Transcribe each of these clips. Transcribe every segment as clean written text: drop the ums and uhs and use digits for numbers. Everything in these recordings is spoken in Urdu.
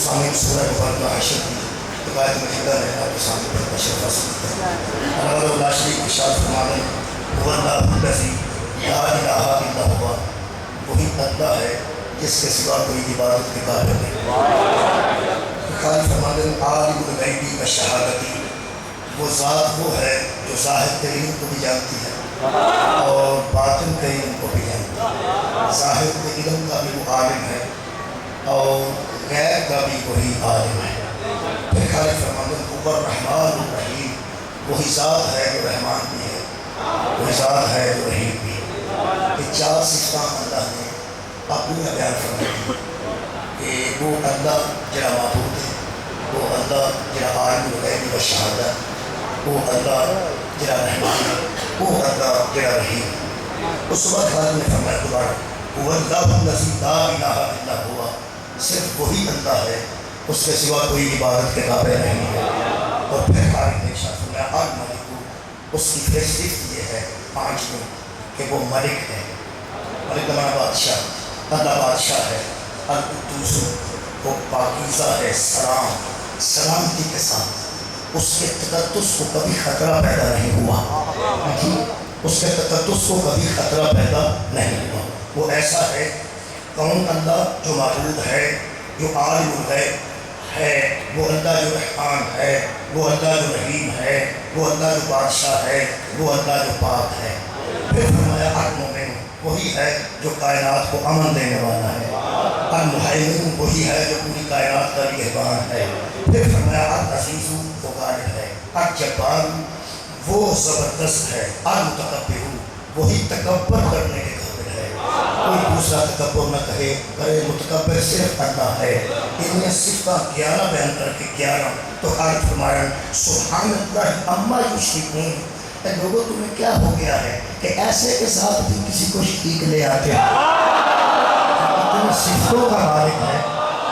سامنے سورہ مبارکہ حشر کی حکایت میں خدا نے آپ کے سامنے پر بشر فصل ہے اللہ اللہ شریف ارشاد فرمانے هو اللہ الذی لا الہ الا هو وہی اللہ ہے جس کے سوا کوئی عبادت کے قابل نہیں. خالق فرمانے عالم الغیب والشہادتی وہ ذات وہ ہے جو ظاہر کے علم کو بھی جانتی ہے اور باطن کے علم کو بھی جانتی ہے. ظاہر کے علم کا بھی وہ عالم ہے اور غیر کا بھی وہی عالم ہے. پھر خالق فرمانے هو الرحمن الرحیم وہی ذات ہے جو رحمان بھی ہے وہی ذات ہے جو رحیم بھی ہے. یہ چار صفتیں اللہ نے اپنی بیان فرمائی کہ وہ اللہ جڑا معبود ہے، وہ اللہ جڑا عالم الغیب والشہادت، وہ اللہ جڑا رحمان ہے، وہ اللہ جڑا رحیم ہے. اس وقت خالق نے فرمایا دوبارہ هو اللہ الذی لا الہ الا هو صرف وہی اللہ ہے اس کے سوا کوئی عبادت کے قابل نہیں ہے. اور پھر خالق نے ارشاد فرمایا الملک اس کی پھر صفت یہ ہے پانچ میں کہ وہ ملک ہے. ملک کا معنی بادشاہ، اللہ بادشاہ ہے. القدوس وہ پاکیزہ ہے، سلام سلامتی کے ساتھ اس کے تقدس کو کبھی خطرہ پیدا نہیں ہوا، اس کے تقدس کو کبھی خطرہ پیدا نہیں ہوا. وہ ایسا ہے کون اللہ جو معبود ہے، جو عالم الغیب ہے، وہ اللہ جو رحمان ہے، وہ اللہ جو رحیم ہے، وہ اللہ جو بادشاہ ہے، وہ اللہ جو پاک ہے. پھر فرمایا المومن وہی ہے جو کائنات کو امن دینے والا ہے. المہیمن وہی ہے جو پوری کائنات کا نگہبان ہے. پھر فرمایا العزیز وہ غالب ہے. الجبار وہ زبردست ہے. المتکبر وہی تکبر کرنے کے قابل ہے، کوئی دوسرا تکبر نہ کہے، کرے متکبر صرف اللہ ہے. انہیں صفتہ 11 بیان کر کے 11 تو خالق فرمایا سبحان اللہ عما یشرکون. اے لوگوں تمہیں کیا ہو گیا ہے کہ ایسے کے ساتھ بھی کسی کو شریک لے آتے ہو؟ تم صفتوں کا مالک ہے،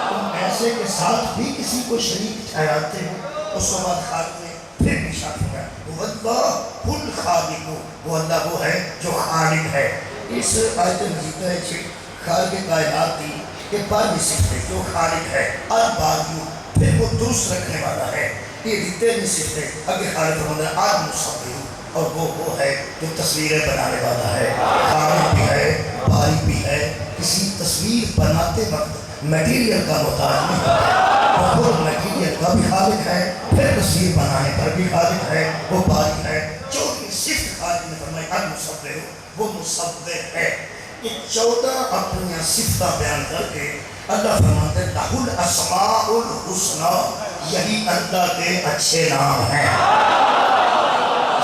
تم ایسے کے ساتھ بھی کسی کو شریک ٹھہراتے ہو. اس کے بعد خالق نے پھر ارشاد فرمایا وہ اللہ الخالق وہ اللہ وہ ہے جو خالق ہے. اس آیت مجیدہ ہے خالق کائنات دی کہ پہلی صفت جو خالق ہے الباری پھر وہ درست رکھنے والا ہے. یہ ریتے میں صفت اگے خالق فرمایا المصور اور وہ ہے جو تصویریں بنانے والا ہے. خالق بھی ہے، باری بھی ہے. کسی تصویر بناتے وقت میٹیریل کا محتاج نہیں ہوتا، وہ خود میٹیریل کا بھی خالق ہے، پھر تصویر بنانے پر بھی خالق ہے، وہ باری ہے. جو صفت خالق نے فرمائی المصور وہ مصور ہے. یہ 14 اپنی صفتہ بیان کر کے اللہ فرماتے ہیں لہ الاسماء الحسنی یہی اللہ کے اچھے نام ہیں،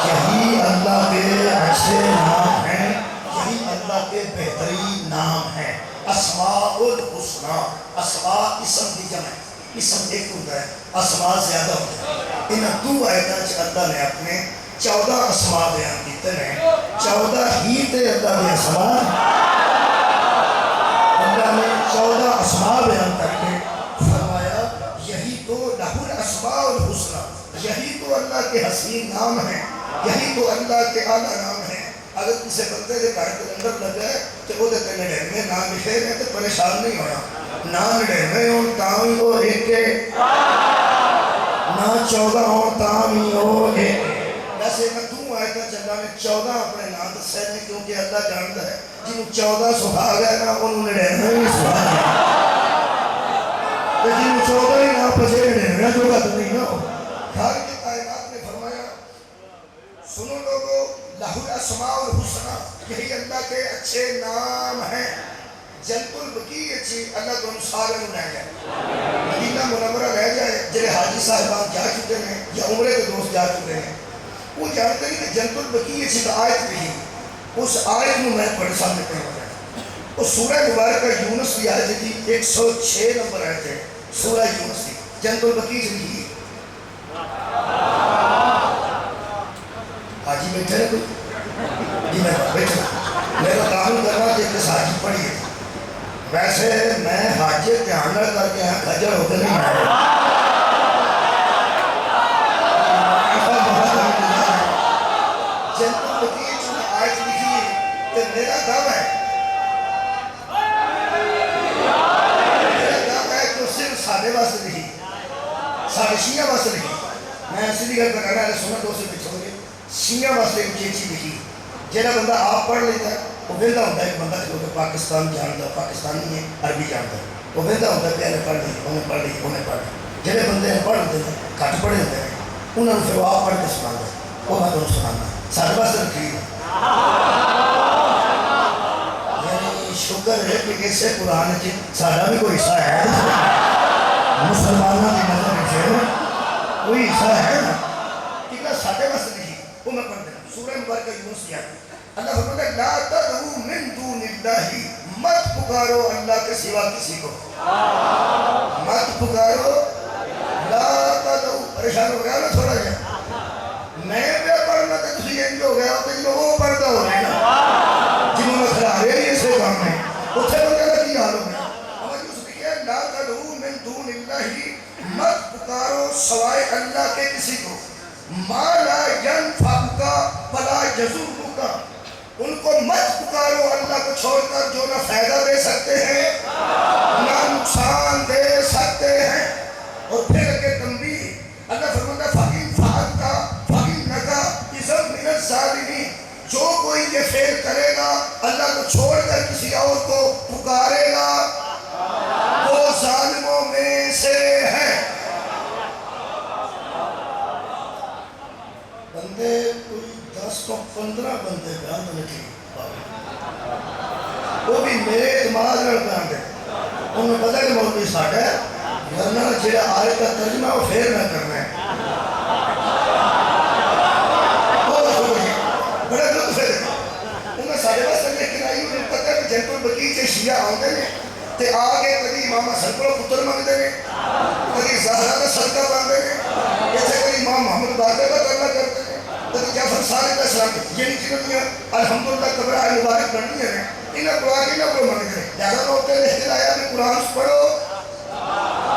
یہی اللہ کے اچھے نام ہیں، یہی اللہ کے بہترین نام ہیں. اسماء الحسنی اسماء اسم کی جمع، اسم ایک ہوتا ہے، اسماء زیادہ ہوتا ہے. ان دو آیتاں اللہ نے اپنے 14 اسماء بیان کیتے ہیں. 14 ہی تے اللہ نے اسماء، اللہ نے 14 اسماء بیان کر کے فرمایا یہی تو لہ الاسماء الحسنی، یہی تو اللہ کے حسین نام ہیں، یہی تو اللہ کے اعلیٰ نام ہیں. اگر کسی بندے کے گھر کے اندر لگ جائے تو وہ 99 نام لکھے ہیں تو پریشان نہیں ہونا. نام 99 ہوں تاں ہی وہ ایک ہے، نہ 14 ہوں تاں ہی وہ ایک. ویسے میں دوں آئے گا جنہاں نے 14 اپنے نام دسے نہیں کیونکہ اللہ جانتا ہے جنہوں 14 سبحا گئے نا انہوں نے 99 سبحا گئے، جنہوں 14 ہی نام پچھے 99 جو بات نہیں نہ ہو. خالق کے کائنات نے فرمایا سنو لوگو لہ الاسماء الحسنی یہی اللہ کے اچھے نام ہیں. جنت البقیع اچھی اللہ تو سارے لے جائے، مدینہ منورہ لے جائے. جنہیں حاجی صاحبان جا چکے ہیں یا عمرے کے دوست جا چکے ہیں وہ جانتے ہیں کہ جنت البقیع اچھی کا آیت بھی اس آیت میں میں پڑھ سامنے پڑھ رہا ہے. وہ سورہ مبارکہ یونس کی آیت تھی 106 نمبر آیت ہے سورہ یونس کی. جنت البقیع سے لکھی حاجی بیٹھے رہے کوئی جی میں بیٹھا میرا تعاون کرنا کہ کس حاجی پڑھی ہے. ویسے میں حاجی دھیان نہ کر کے خجل ہو کے نہیں آیا. جنت البقیع میں آیت لکھی ہے کہ میرا دعویٰ ہے، میرا دعویٰ ہے کہ صرف سارے واسطے واسطے لکھی سارے شیعہ واسطے لکھی میں سیدھی گل پہ کرنا ہے سنت دوسرے پچھوں گے شیعہ واسطے ایک چیز لکھی جہاں بندہ آپ پڑھ لیتا ہے وہ ویلا ہوتا ہے ایک بندہ جو پاکستان جانتا پاکستانی ہے عربی جانتا ہے وہ ویلا ہوتا ہے پہلے پڑھ لی انہیں پڑھ لی انہیں پڑھ لی جہاں بندے پڑھ لیتے ہیں گھٹ پڑھے ہوتے ہیں انہوں نے پھر وہ آپ پڑھ کے سنا ہے وہ میں تمہیں سنانا سارے واسطے رکھی یعنی شکر ہے کہ اسے قرآن کی سارا بھی کوئی حصہ ہے مسلمانوں کی نظر رکھے کوئی حصہ ہے نا کہ سارے واسطے لکھی وہ میں پڑھ دینا سورہ مبارکہ یونس کی آیت اللہ فرماتا ہے لا تدعو من دون اللہ مت پکارو اللہ کے سوا کسی کو مت پکارو لا تدعو پریشان ہو گیا نا تھوڑا جا میں پہ پڑھنا تو تھی انج ہو گیا تو انہوں وہ پڑھتا ہو رہے نا جنہوں نے خرابے نہیں اسے کام میں اتھے بندے کا کی حال ہو گیا ہمیں جو سکھے لا تدعو من دون اللہ مت پکارو سوائے اللہ کے کسی کو ما لا ينفعك ولا يضرك ان کو مت پکارو اللہ کو چھوڑ کر جو نہ فائدہ دے سکتے ہیں نہ نقصان دے سکتے ہیں اور پھر کہ تنبیہ اللہ فرماتا ہے فَإِنْ فَعَلْتَ فَإِنَّكَ إِذًا مِنَ الظَّالِمِينَ جو کوئی یہ فعل کرے گا اللہ کو چھوڑ کر کسی اور کو پکارے گا وہ ظالموں میں سے ہے بندے کوئی 10 کو 15 بندے بیان تو لکھی وہ بھی میرے اعتماد میں بیان دے انہوں نے پتا کہ مولوی ساٹھا ہے ورنہ جہاں آیت کا ترجمہ وہ پھر نہ کرنا ہے بڑا لطف ہے انہیں سارے واسطے لیکن آئی انہیں پتا کہ جن کو بکی سے شیعہ آتے ہیں تے آگے کدی امام حسن کو پتر مانگتے ہیں کدی زہرا کا صدقہ مانگتے ہیں جیسے کدی امام محمد باقر کا کرنا کرتے ہیں کدی جعفر صادق کا سلام یعنی جنہوں نے الحمدللہ قبرہ مبارک بننی ہے انہیں قرآن کی نہ کوئی مانگتے ہیں لہذا ہوتے ہیں لکھتے آیا کہ قرآن پڑھو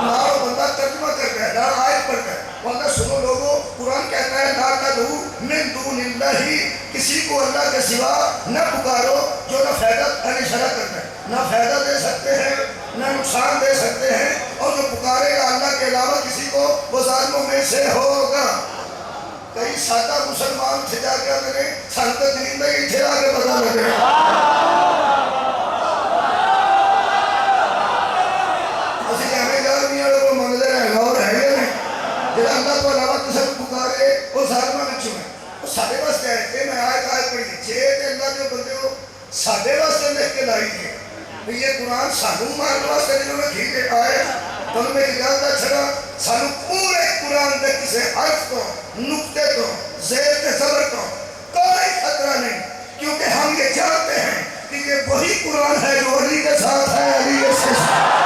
نہ بندہ ترجمہ کرتا ہے نہ آیت پڑھتا ہے وہاں سنو لوگوں قرآن کہتا ہے لا تدعو من دون اللہ کسی کو اللہ کے سوا نہ پکارو جو نہ فائدہ اشارہ کرتا ہے نہ فائدہ دے سکتے ہیں نہ نقصان دے سکتے ہیں اور جو پکارے گا اللہ کے علاوہ کسی کو وہ ظالموں میں سے ہوگا کئی سادہ مسلمان تھے جا کے آتے ہیں سانتا دین میں ہی تھے آگے بتا لگے اسی جانے جا رہی ہیں وہ منظر ہے غور ہے یہ نہیں جب اللہ کو علاوہ کسی کو پکارے وہ ظالمہ میں چھوئے وہ سارے واسطے آئے تھے میں آیت پڑھی تھی چھے اللہ جو بندے ہو سارے واسطے لکھ کے لائی تھے یہ قرآن سانو مارنے واسطے جنہوں نے کھیلے آئے تو میں اجازت چھڑا سانو پورے قرآن دے کسے حرف کو نقطے کو زیر کے زبر کو کوئی خطرہ نہیں کیونکہ ہم یہ جانتے ہیں کہ یہ وہی قرآن ہے جو علی کے ساتھ ہے علی کے ساتھ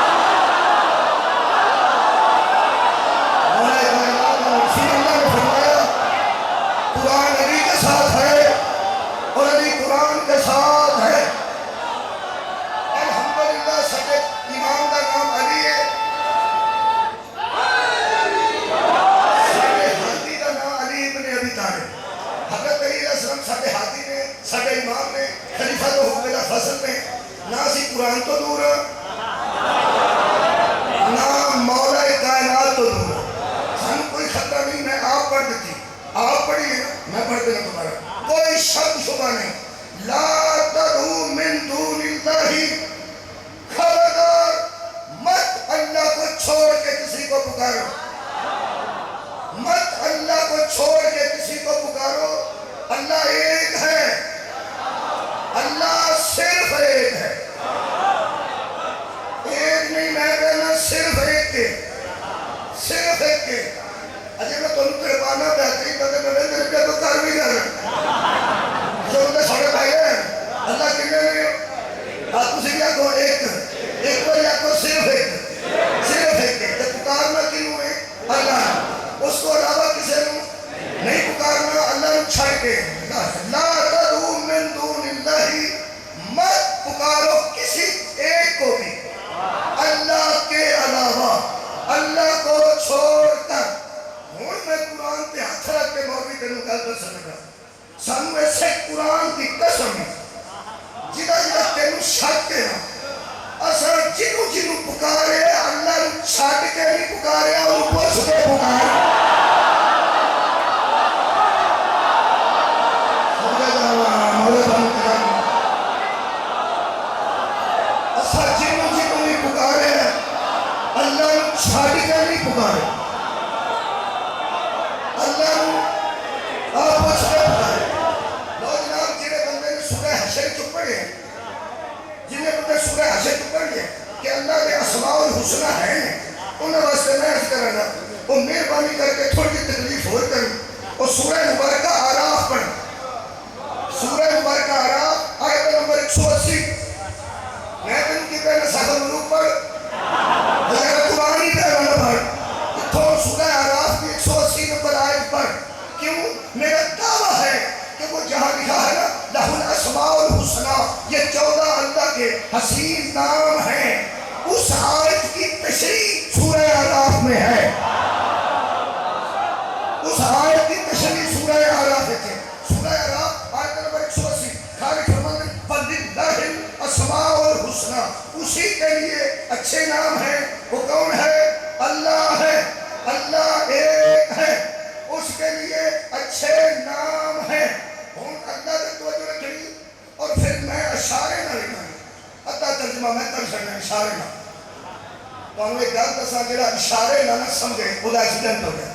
قرآن علی کے ساتھ ہے اور علی قرآن کے ساتھ ہے الحمدللہ سب امام کا نام علی ہے سب ہاتھی کا نام علی ابن ابی طالب حضرت علی علیہ السلام سب ہاتھی نے سب امام نے خلیفہ تو ہو گیا فصل میں نہ سی قرآن تو دور نہ مولا کائنات تو دور ہم کوئی خطرہ نہیں میں آپ پڑھ دیتی آپ پڑھیے میں پڑھ دینا تمہارا کوئی شک شبہ نہیں لا تدعو من دون اللہ خبردار مت اللہ کو چھوڑ کے کسی کو پکارو مت اللہ کو چھوڑ کے کسی کو پکارو اللہ ایک ہے اللہ صرف ایک ہے ایک نہیں میں کہنا صرف ایک کے صرف ایک کے اجھے میں تنہوں تربانہ بہتری بندے میں نے پہ تو کر بھی جانا جو بندے سوڑے بھائی ہیں اللہ کنے نے آپ کو سکھیا کو ایک کو یا کو صرف ایک کے جب پکارنا کیوں ہے اللہ اس کو علاوہ کسے نو نہیں پکارنا اللہ نے چھڑ کے لا تدعو من دون اللہ مت پکارو کسی ایک کو بھی اللہ کے علاوہ اللہ کو چھوڑ کر ہون میں قرآن تے ہاتھ رکھ کے مولوی تینوں گل کر سکتا سانو ایسے قرآن کی قسم جدہ تینوں شک کے ہاں اسا جنوں جنوں پکارے اللہ نو چھڈ کے نہیں پکارے اور پوچھ کے پکارے اسا جنوں جنوں نہیں پکارے اللہ نو چھڈ کے نہیں پکارے اللہ نو آپ پوچھ کے پکارے لو جناب جنہیں بندے نے سورہ حشر چ پڑھے جنہیں بندے سورہ حشر چ پڑھے کہ اللہ کے اسماء الحسنى ہیں انہیں واسطے میں عرض کرنا وہ مہربانی کر کے تھوڑی تکلیف ہو کریں اور سورہ مبارکہ آراف پڑھ سورہ مبارکہ آراف آیت نمبر 180 میں تن کی پہلے ساخر ملوک پڑھ حضرت قرآنی پہلے پڑھ تو سورہ آراف کی 180 نمبر آیت پڑھ کیوں میرا دعویٰ ہے کہ وہ جہاں لکھا ہے نا لَهُ الْأَسْمَاءُ الْحُسْنَى یہ 14 اللہ کے حسین نام ہیں اس آیت کی تشریح سورہ آراف میں ہے اس آیت کی تشریح سورہ آراف ہے سورہ آراف آیت نمبر 180 خالق فرماتے ہیں وَلِلَّهِ الْأَسْمَاءُ الْحُسْنَى اسی کے لیے اچھے نام ہیں وہ کون ہے اللہ ہے اللہ ایک ہے اس کے لیے اچھے نام ہیں ہوں اللہ نے توجہ رکھنی اور پھر میں اشارے نہ لکھنا اتا ترجمہ میں کر سکنا اشارے نہ تو ہم ایک گل دسا جڑا اشارے نہ سمجھے خدا ایکسیڈنٹ ہو گیا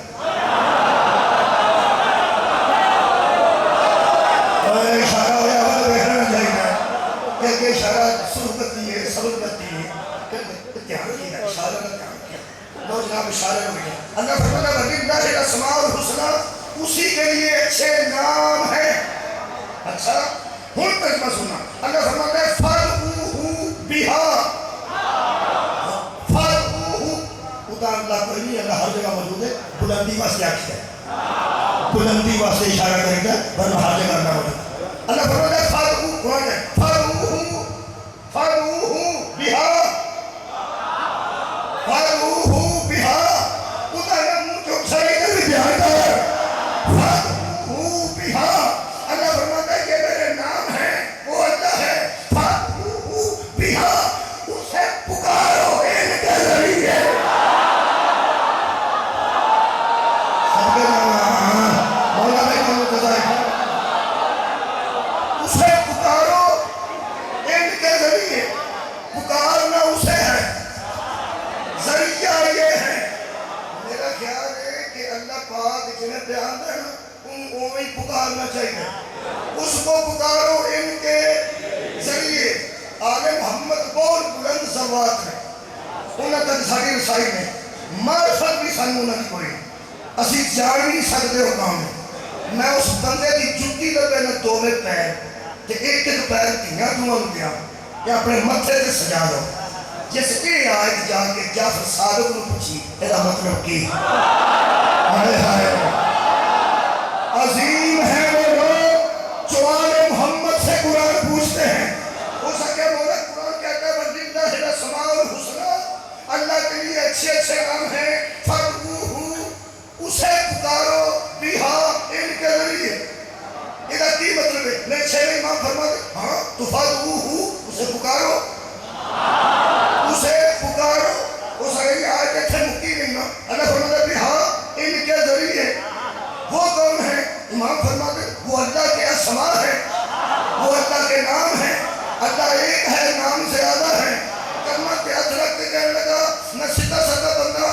اور اشارہ ہوا وہ دیکھنا چاہیے کہ اشارہ صحبتی ہے صحبتی ہے دھیان کیا اشارہ نہ دھیان کیا لو جناب اشارے ہو گئے اللہ فرماتا ہے وَلِلَّهِ الْأَسْمَاءُ الْحُسْنَى اسی کے لیے اچھے نام ہیں اچھا ہن ترجمہ سننا اللہ فرماتا ہے فَادْعُوهُ بِهَا اللہ کوئی نہیں اللہ ہر جگہ موجود ہے بلندی واسطے آکھتا ہے بلندی واسطے اشارہ کرے گا ورنہ ہر جگہ اللہ موجود ہے اللہ فرماتا ہے فَادْعُوهُ بِهَا فَادْعُوهُ بِهَا خدا نے منہ چوک سارے کر بھی بیان کر فَادْعُوهُ بِهَا اللہ فرماتا ہے کہ میرے نام ہے وہ اللہ ہے فَادْعُوهُ بِهَا اسے پکارو ان کے ذریعے اسے پکارو ان کے ذریعے پکارنا اسے ہے ذریعہ یہ ہے میرا خیال ہے کہ اللہ پاک جنہیں بیان دینا ان اوہی پکارنا چاہیے اس کو پکارو ان کے ذریعے آل محمد بہت بلند ذوات ہیں انہوں تک ساری رسائی میں معرفت بھی سنوں نہ کوئی اسی جان بھی نہیں سکتے ہو کام میں اس بندے کی جُتی لگے نہ دو میں پیر کہ ایک ایک پیر دیا دعا دیا کہ اپنے متھے سے سجا دو جس کے آیت جا کے جعفر صادق نے پوچھی ایسا مطلب کی عظیم ہے وہ لوگ جو آل محمد سے قرآن پوچھتے ہیں ہو سکے مولا قرآن کہتا ہے وَلِلَّهِ الْأَسْمَاءُ الْحُسْنَى اللہ کے لیے اچھے اچھے نام ہیں فَادْعُوهُ اسے پکارو بِهَا ان کے ذریعے یہ کی مطلب ہے میں چھویں امام فرماتے ہاں تو فَادْعُوهُ اسے پکارو اس اگر آیت سے مکی نہیں نا اللہ فرماتا ہے بِهَا ان کے ذریعے وہ کون ہے امام فرماتے وہ اللہ کے اسماء ہے وہ اللہ کے نام ہے اللہ ایک ہے نام زیادہ ہے کلمہ کے ہاتھ رکھ کے کہنے لگا نہ سیدھا سادہ بندہ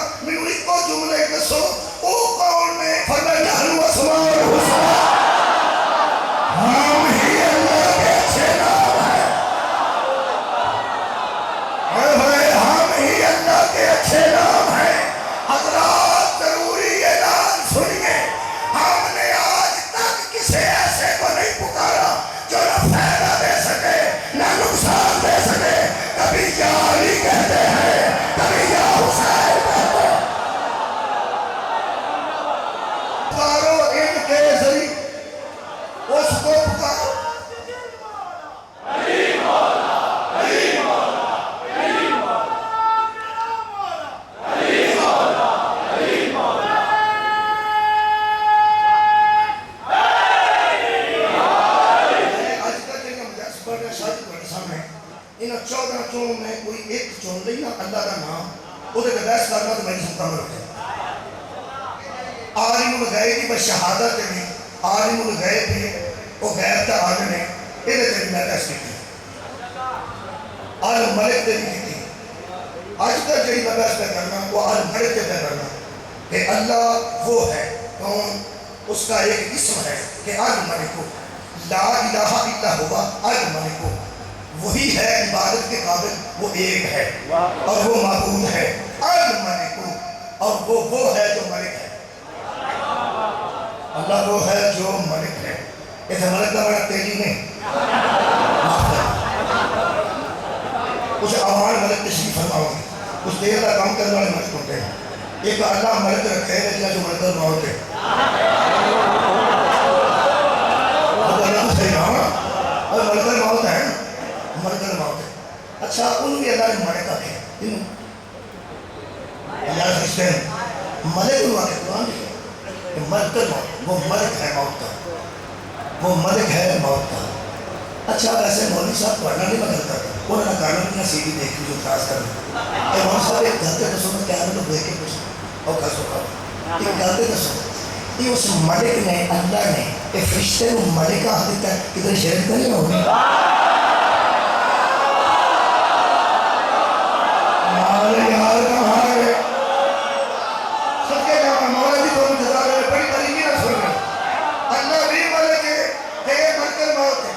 عالم الغیب و شہادت بھی عالم الغیب بھی وہ غیب کا عالم ہے یہ تیری میں پیش کی عالم ملک تے بھی کی آج تک جڑی میں پیش کرنا وہ عالم ملک تے کرنا کہ اللہ وہ ہے کون اس کا ایک اسم ہے کہ عالم ملک لا الہ الا ہوا عالم ملک وہی ہے عبادت کے قابل وہ ایک ہے اور وہ معبود ہے عالم ملک اور وہ ہے جو ملک ہے اللہ وہ ہے جو ملک ہے ایسے ملک کا بڑا تیزی نہیں کچھ عوام ملک تشریف فرماؤ گے کچھ دیر کا کام کرنے والے ملک ہوتے ہیں ایک اللہ ملک رکھے ہے جنہا جو ملک موت ہے اللہ صحیح رہا اور ملک موت ہے ملک موت ہے اچھا ان بھی اللہ نے ملک رکھے ہیں اللہ سمجھتے ہیں ملک اللہ کے قرآن ہے کہ ملک موت وہ ملک ہے موت کا وہ ملک ہے موت کا اچھا ویسے مولوی صاحب پڑھنا نہیں بدل کرتا انہوں نے گانا کی سیدھی دیکھی جو خاص کر اے مولوی صاحب ایک گھرتے دسو میں کیا ہے تو دیکھ کے کچھ اور کسو کا ایک گھرتے دسو یہ اس ملک نے اللہ نے ایک فرشتے کو ملک کا حدیث ہے کدھر شہر کا نہیں ہوگی مالے یار کہاں ہے سب کے جانا مولا بھی تو انتظار ہے بڑی طریقی نہ سن رہے اللہ بھی ملک ہے کہ یہ ملک موت ہے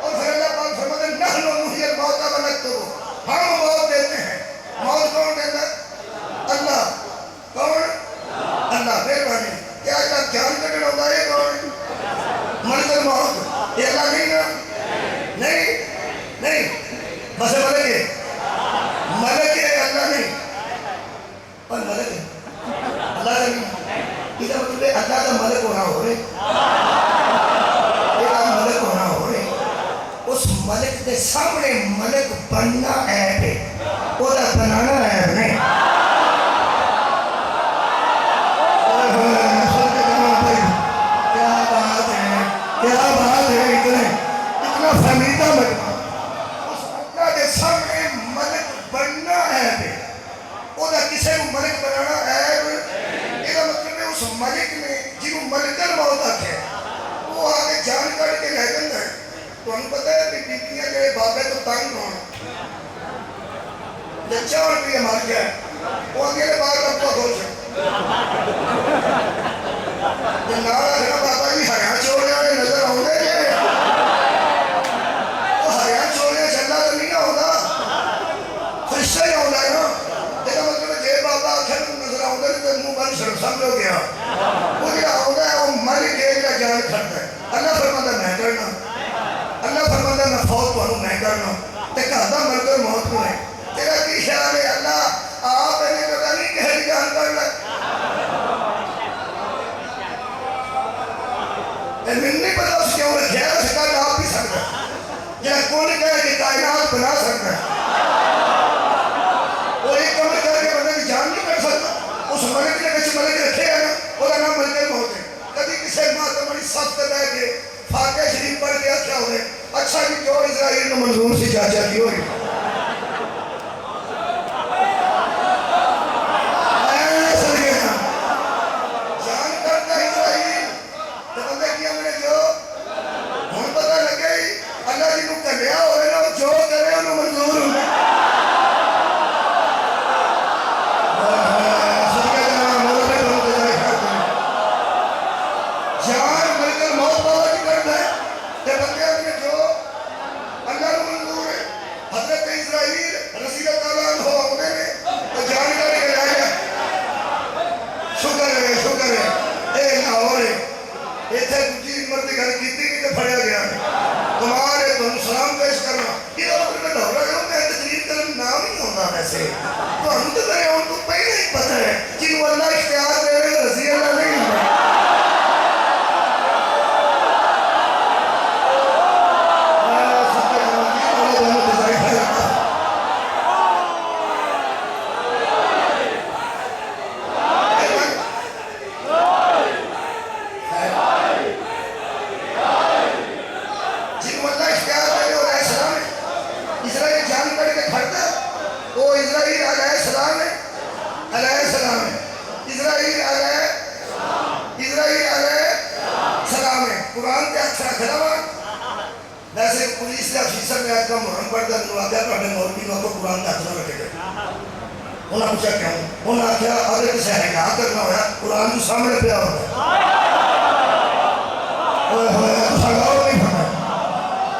اور پھر اللہ پاک فرماتے ہیں نحن نحیی الموتى ونکتب ہم موت دیتے ہیں موت کون دیتا ہے اللہ کون اللہ مہربانی کیا دھیان کرنا ہوتا ہے کون ملک الموت یہ اللہ نہیں نا نہیں بس ملک ہے ملک ہے اللہ نہیں اور ملک ہے اللہ کا نہیں یہ مطلب ہے اللہ کا ملک ہونا ہو رہے ملک ہونا ہو رہے اس ملک کے سامنے ملک بننا عیب ہے وہ بنانا عیب نہیں کیا بات ہے اتنا فہمیدہ مجمع اس اللہ کے سامنے ملک بننا عیب ہے وہ کسی کو ملک بنانا عیب یہ مطلب ہے اس ملک نے جنہوں ملک الموت آکھے وہ آگے جان کر کے رہ جاتا ہے تو ہم پتہ ہے کہ بیٹیاں جو بابے تو تنگ ہوں جب 4 روپیے مار گیا وہ اگلے بار اب کو کھول سکتے یہ نارا ہے بابا جی ہریاں چوڑے والے نظر آؤں گے وہ ہریاں چوڑے چلنا تو نہیں ہوگا فرشتہ ہی ہوگا نا دیکھا مطلب جے بابا آخر نظر آؤں گے تو منہ بند شرم سمجھو گیا وہ جو ہوگا ہے وہ ملک ہے یا جان کھڑتا ہے اللہ فرماتا میں کرنا اللہ فرماتا میں فوت کو میں کرنا دیکھا تھا ملک موت کو ہے تیرا کی خیال ہے اللہ آپ نے پتا نہیں کہہ جان کر لے من نہیں پتا اس کے اوپر خیال سکا کہ آپ بھی سکتا ہے یا کون کہے کہ کائنات بنا سکتا ہے وہ ایک کمر کر کے بندے کی جان نہیں کر سکتا اس ملک نے کچھ ملک رکھے ہے نا وہ کا نام ملک موت ہے کبھی کسی ماں کا بڑی سخت رہ کے فاتح شریف پڑھ کے کیا ہوئے اچھا کہ جو اسرائیل نے منظور سی چاچا کی ہوئی تو ہم تو کرے ان کو پہلے ہی پتہ ہے جنہوں اللہ اختیار دے رہے رضی اللہ نہیں ہے اسرائیل پولیس کے افیسر نے آج کا محرم پڑھتا ہے آ گیا تو مولوی کو قرآن کا ہاتھ نہ رکھے گئے انہیں پوچھا کیوں انہیں آخیا اگر کسی حیا کرنا ہوا قرآن کو سامنے پیا ہوگا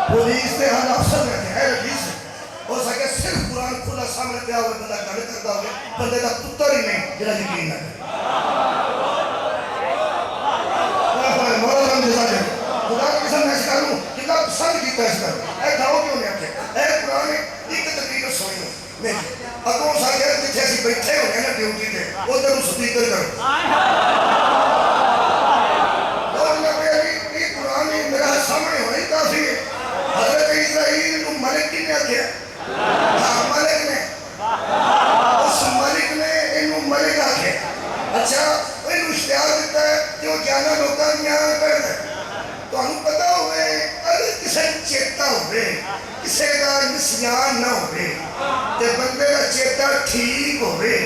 پولیس کے ہر افسر رہتے ہیں رئیس ہو سکے صرف قرآن کھلا سامنے پیا ہوئے بندہ گل کرتا ہوئے بندے کا پتر ہی نہیں جنہیں یقین نہ کرے خدا کی قسم میں کروں کتنا پسند کیتا اس کر اے دھاؤ کیوں نہیں آکھے اے قرآن ایک تقریر سوئی ہوں نہیں اگوں ساکے جتھے اسی بیٹھے ہوئے ہیں نا ڈیوٹی تے ادھر سپیکر کرو اور نبی یہ قرآن میرا سامنے ہوئی کافی ہے حضرت اسرائیل کو ملک کی نے آکھیا ہاں ملک نے اس ملک نے انہوں ملک آکھے اچھا انہوں اشتہار دیتا ہے کہ وہ جانا لوگا یہاں کر دے تو ہم پتا ہوئے اگر کسی چیتا ہوئے کسی کا نسیان نہ ہوئے تے بندے کا چیتا ٹھیک ہوئے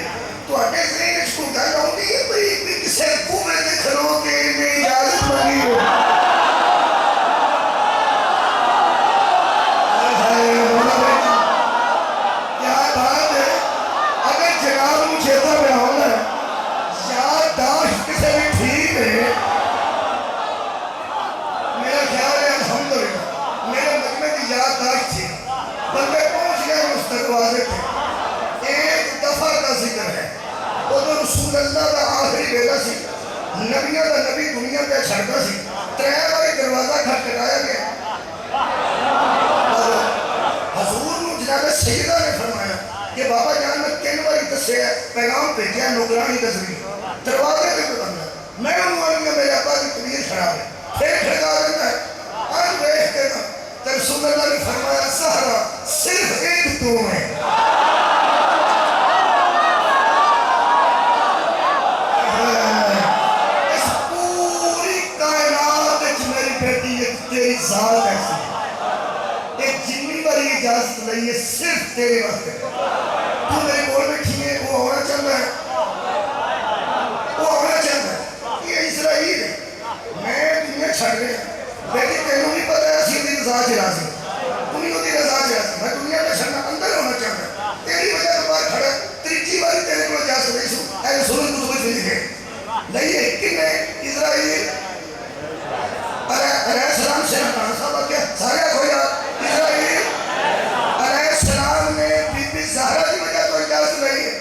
تو اٹھے ذہن اس کو گانا ہوتی ہے بھئی کسی کوئے دے کھلو کے انہیں اجازت مانی ہو کیا بات ہے اگر جناب مجھے چیتا میں ہونا یاد داشت کسی بھی ٹھیک ہے میرا خیال ہے الحمدللہ میرے مجمع کی یاد داشت تھی بندے پہنچ گئے اس دروازے پہ ایک دفعہ کا ذکر ہے وہ تو رسول اللہ کا آخری بیٹا سی نبیوں کا نبی دنیا پہ چھڑتا سی ترے باری دروازہ کھٹکھٹایا گیا حضور نے جناب سیدہ نے فرمایا کہ بابا جان میں تین باری دسے پیغام بھیجا نوکرانی دسری دروازے پہ بندہ میں انہوں نے میرے ابا کی طبیعت خراب ہے پھر کھڑا رہتا ہے آج بیٹھ کے نا تو رسول اللہ نے فرمایا سہرا صرف ایک تو ہے اس پوری کائنات میری بیٹی ایک تیری ذات ایسی ایک جنی باری اجازت لئی ہے صرف تیرے وقت ہے تو میرے بول بیٹھی ہے وہ ہونا چاہتا ہے وہ ہونا چاہتا ہے یہ اسرائیل ہے میں دنیا چھڑ رہے ہیں لیکن تینوں نہیں پتا ہے اسی ہوتی رضا چراسی تمہیں ہوتی رضا چراسی میں دنیا میں چھڑنا اندر ہونا چاہتا ہے تیری وجہ کے بعد کھڑا تریجی باری تیرے کو اجازت رہی سو اے سنن کو سمجھ نہیں گئے نہیں ہے کہ میں اسرائیل علیہ السلام سے کہاں صاحب کیا سارے کوئی اسرائیل علیہ السلام نے بی بی زہرا کی وجہ تو اجازت نہیں ہے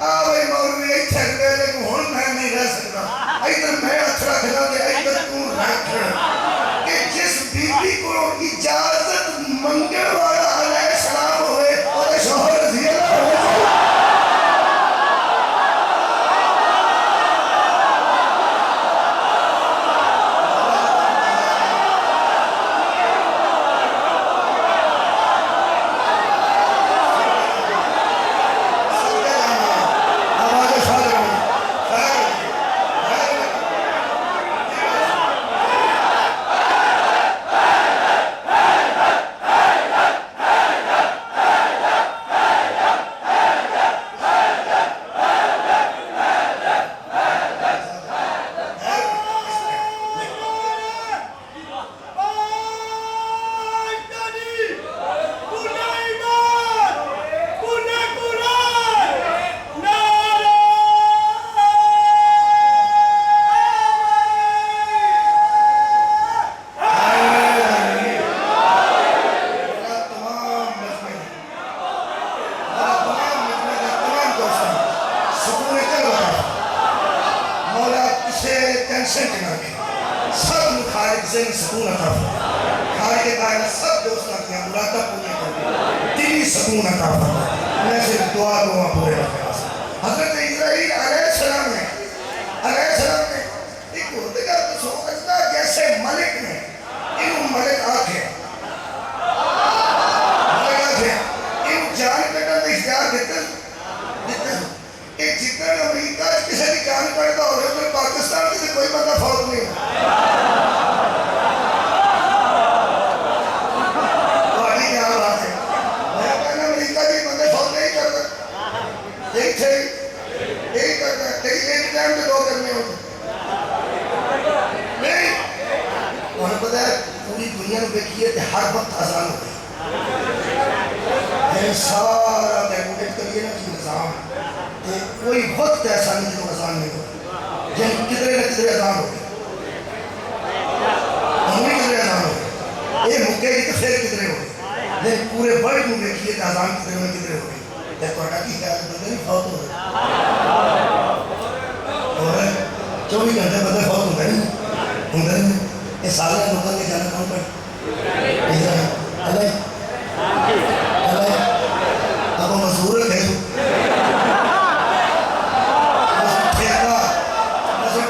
آوے مولوی ایک چھڑ گئے لیکن ہون میں نہیں رہ سکتا ایدر میں اتھرا کھلا دے ایدر تو رہ کھڑا کہ جس بی بی کو اجازت منگل والا علیہ السلام ہوئے اور شوہر رضی اللہ ہوئے سکون عطا فرما کھائے کے کائنات سب دوستاں کیا مرادا پوری کر دلی سکون عطا فرما میں صرف دعا پورے رکھا حضرت اسرائیل علیہ السلام نے ایک ہوتے کا تو سوچتا جیسے ملک نے انہوں ملک آکھے انہوں جان کٹا نے اختیار دیتے ایک جتنا امریکہ کسی بھی جان کٹا ہو رہے تو پاکستان سے کوئی بندہ فوت نہیں پتہ ہے پوری دنیا میں دیکھیے کہ ہر وقت اذان ہوتی ہے، سارا کیلکولیٹ کریے نا کہ نظام کہ کوئی وقت ایسا نہیں جو اذان نہیں ہوتی، یعنی کدھرے نہ کدھرے اذان ہوتی، کدھرے اذان ہوتی، یہ مکے گی تو پھر کدھرے ہوتی، لیکن پورے ورلڈ میں دیکھیے کہ اذان کدھرے نہ کدھرے ہوتی، تو تھوڑا کی خیال بندے نہیں فوت ہو رہے، اور 24 گھنٹے بندے فوت ہوتے نہیں یہ سارے لوگوں نے جانا کون پر اب وہ مزدور رکھے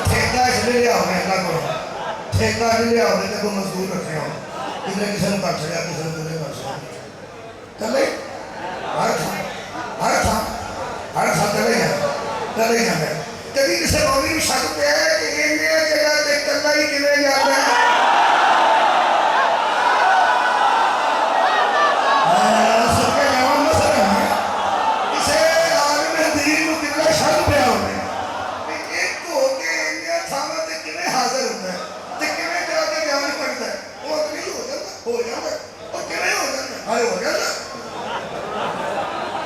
ٹھیکہ اس لیے لیا ہوگا اللہ کو ٹھیکہ نہیں لیا ہوگا کہ وہ مزدور رکھے ہوں کسی نے کسی نے کر چڑیا کسی نے کسی نے کر چڑیا چلے ہر تھا چلے جانا کبھی کسی مومن بھی شک پہ ہے کہ یہ جگہ تے کلا ہی کیویں جاتا ہے کسی عالم دین کو کتنا شک پہ ہوتا ہے ایک ہو کے انڈیا تھاما تے کیویں حاضر ہوتا ہے تے کیویں جا کے بیان کرتا ہے وہ نہیں ہو جاتا اور کیویں ہو جاتا ہو جاتا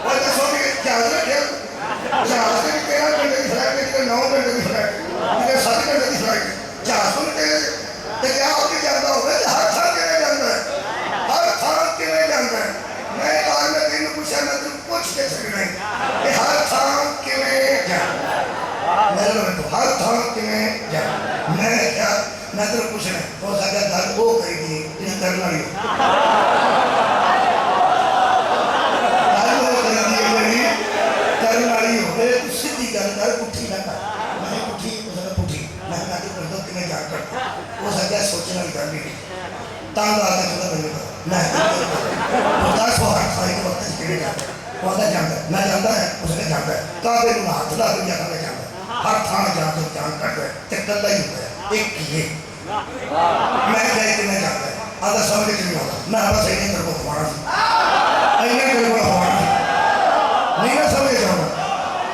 اور دسو کہ کیا رکھے جہاز سے بھی 13 گھنٹے کی فلائٹ ہے کدھر 9 گھنٹے کی فلائٹ ہے کدھر 7 گھنٹے کی فلائٹ ہے جہاز میں تو کیا آپ کی جانتا ہوگا کہ ہر تھان کیویں جانتا ہے ہر تھان کیویں جانتا ہے میں آج میں تین پوچھا میں تم پوچھ کے سکنا ہے کہ ہر تھان کیویں جانتا ہے ہر تھان کیویں جانتا ہے میں کیا میں تم پوچھنا ہے ہو سکتا گھر وہ کری دی یہ کرنا نہیں سیدھی گل کر پٹھی نہ کر میں پٹھی پٹھی میں کہتی کر دو کہ میں جان کر ہو سکتا ہے سوچنا بھی کر لی تانگ آ کے خدا بننے کا میں خدا سو ہر سائی کے وقت کیویں جانتا ہے وہ آتا جانتا ہے میں جانتا ہے اس نے جانتا ہے کعبے کو ہاتھ لا کے جاتا ہے جانتا ہے ہر تھان جان تو جان کرتا ہے تے کلا ہی ہوتا ہے ایک یہ میں کہے کہ میں جانتا ہے آدھا سمجھ نہیں ہوتا میں ہمارا صحیح نہیں کر کو ہمارا اینے کر کو ہمارا نہیں نہ سمجھ جاؤں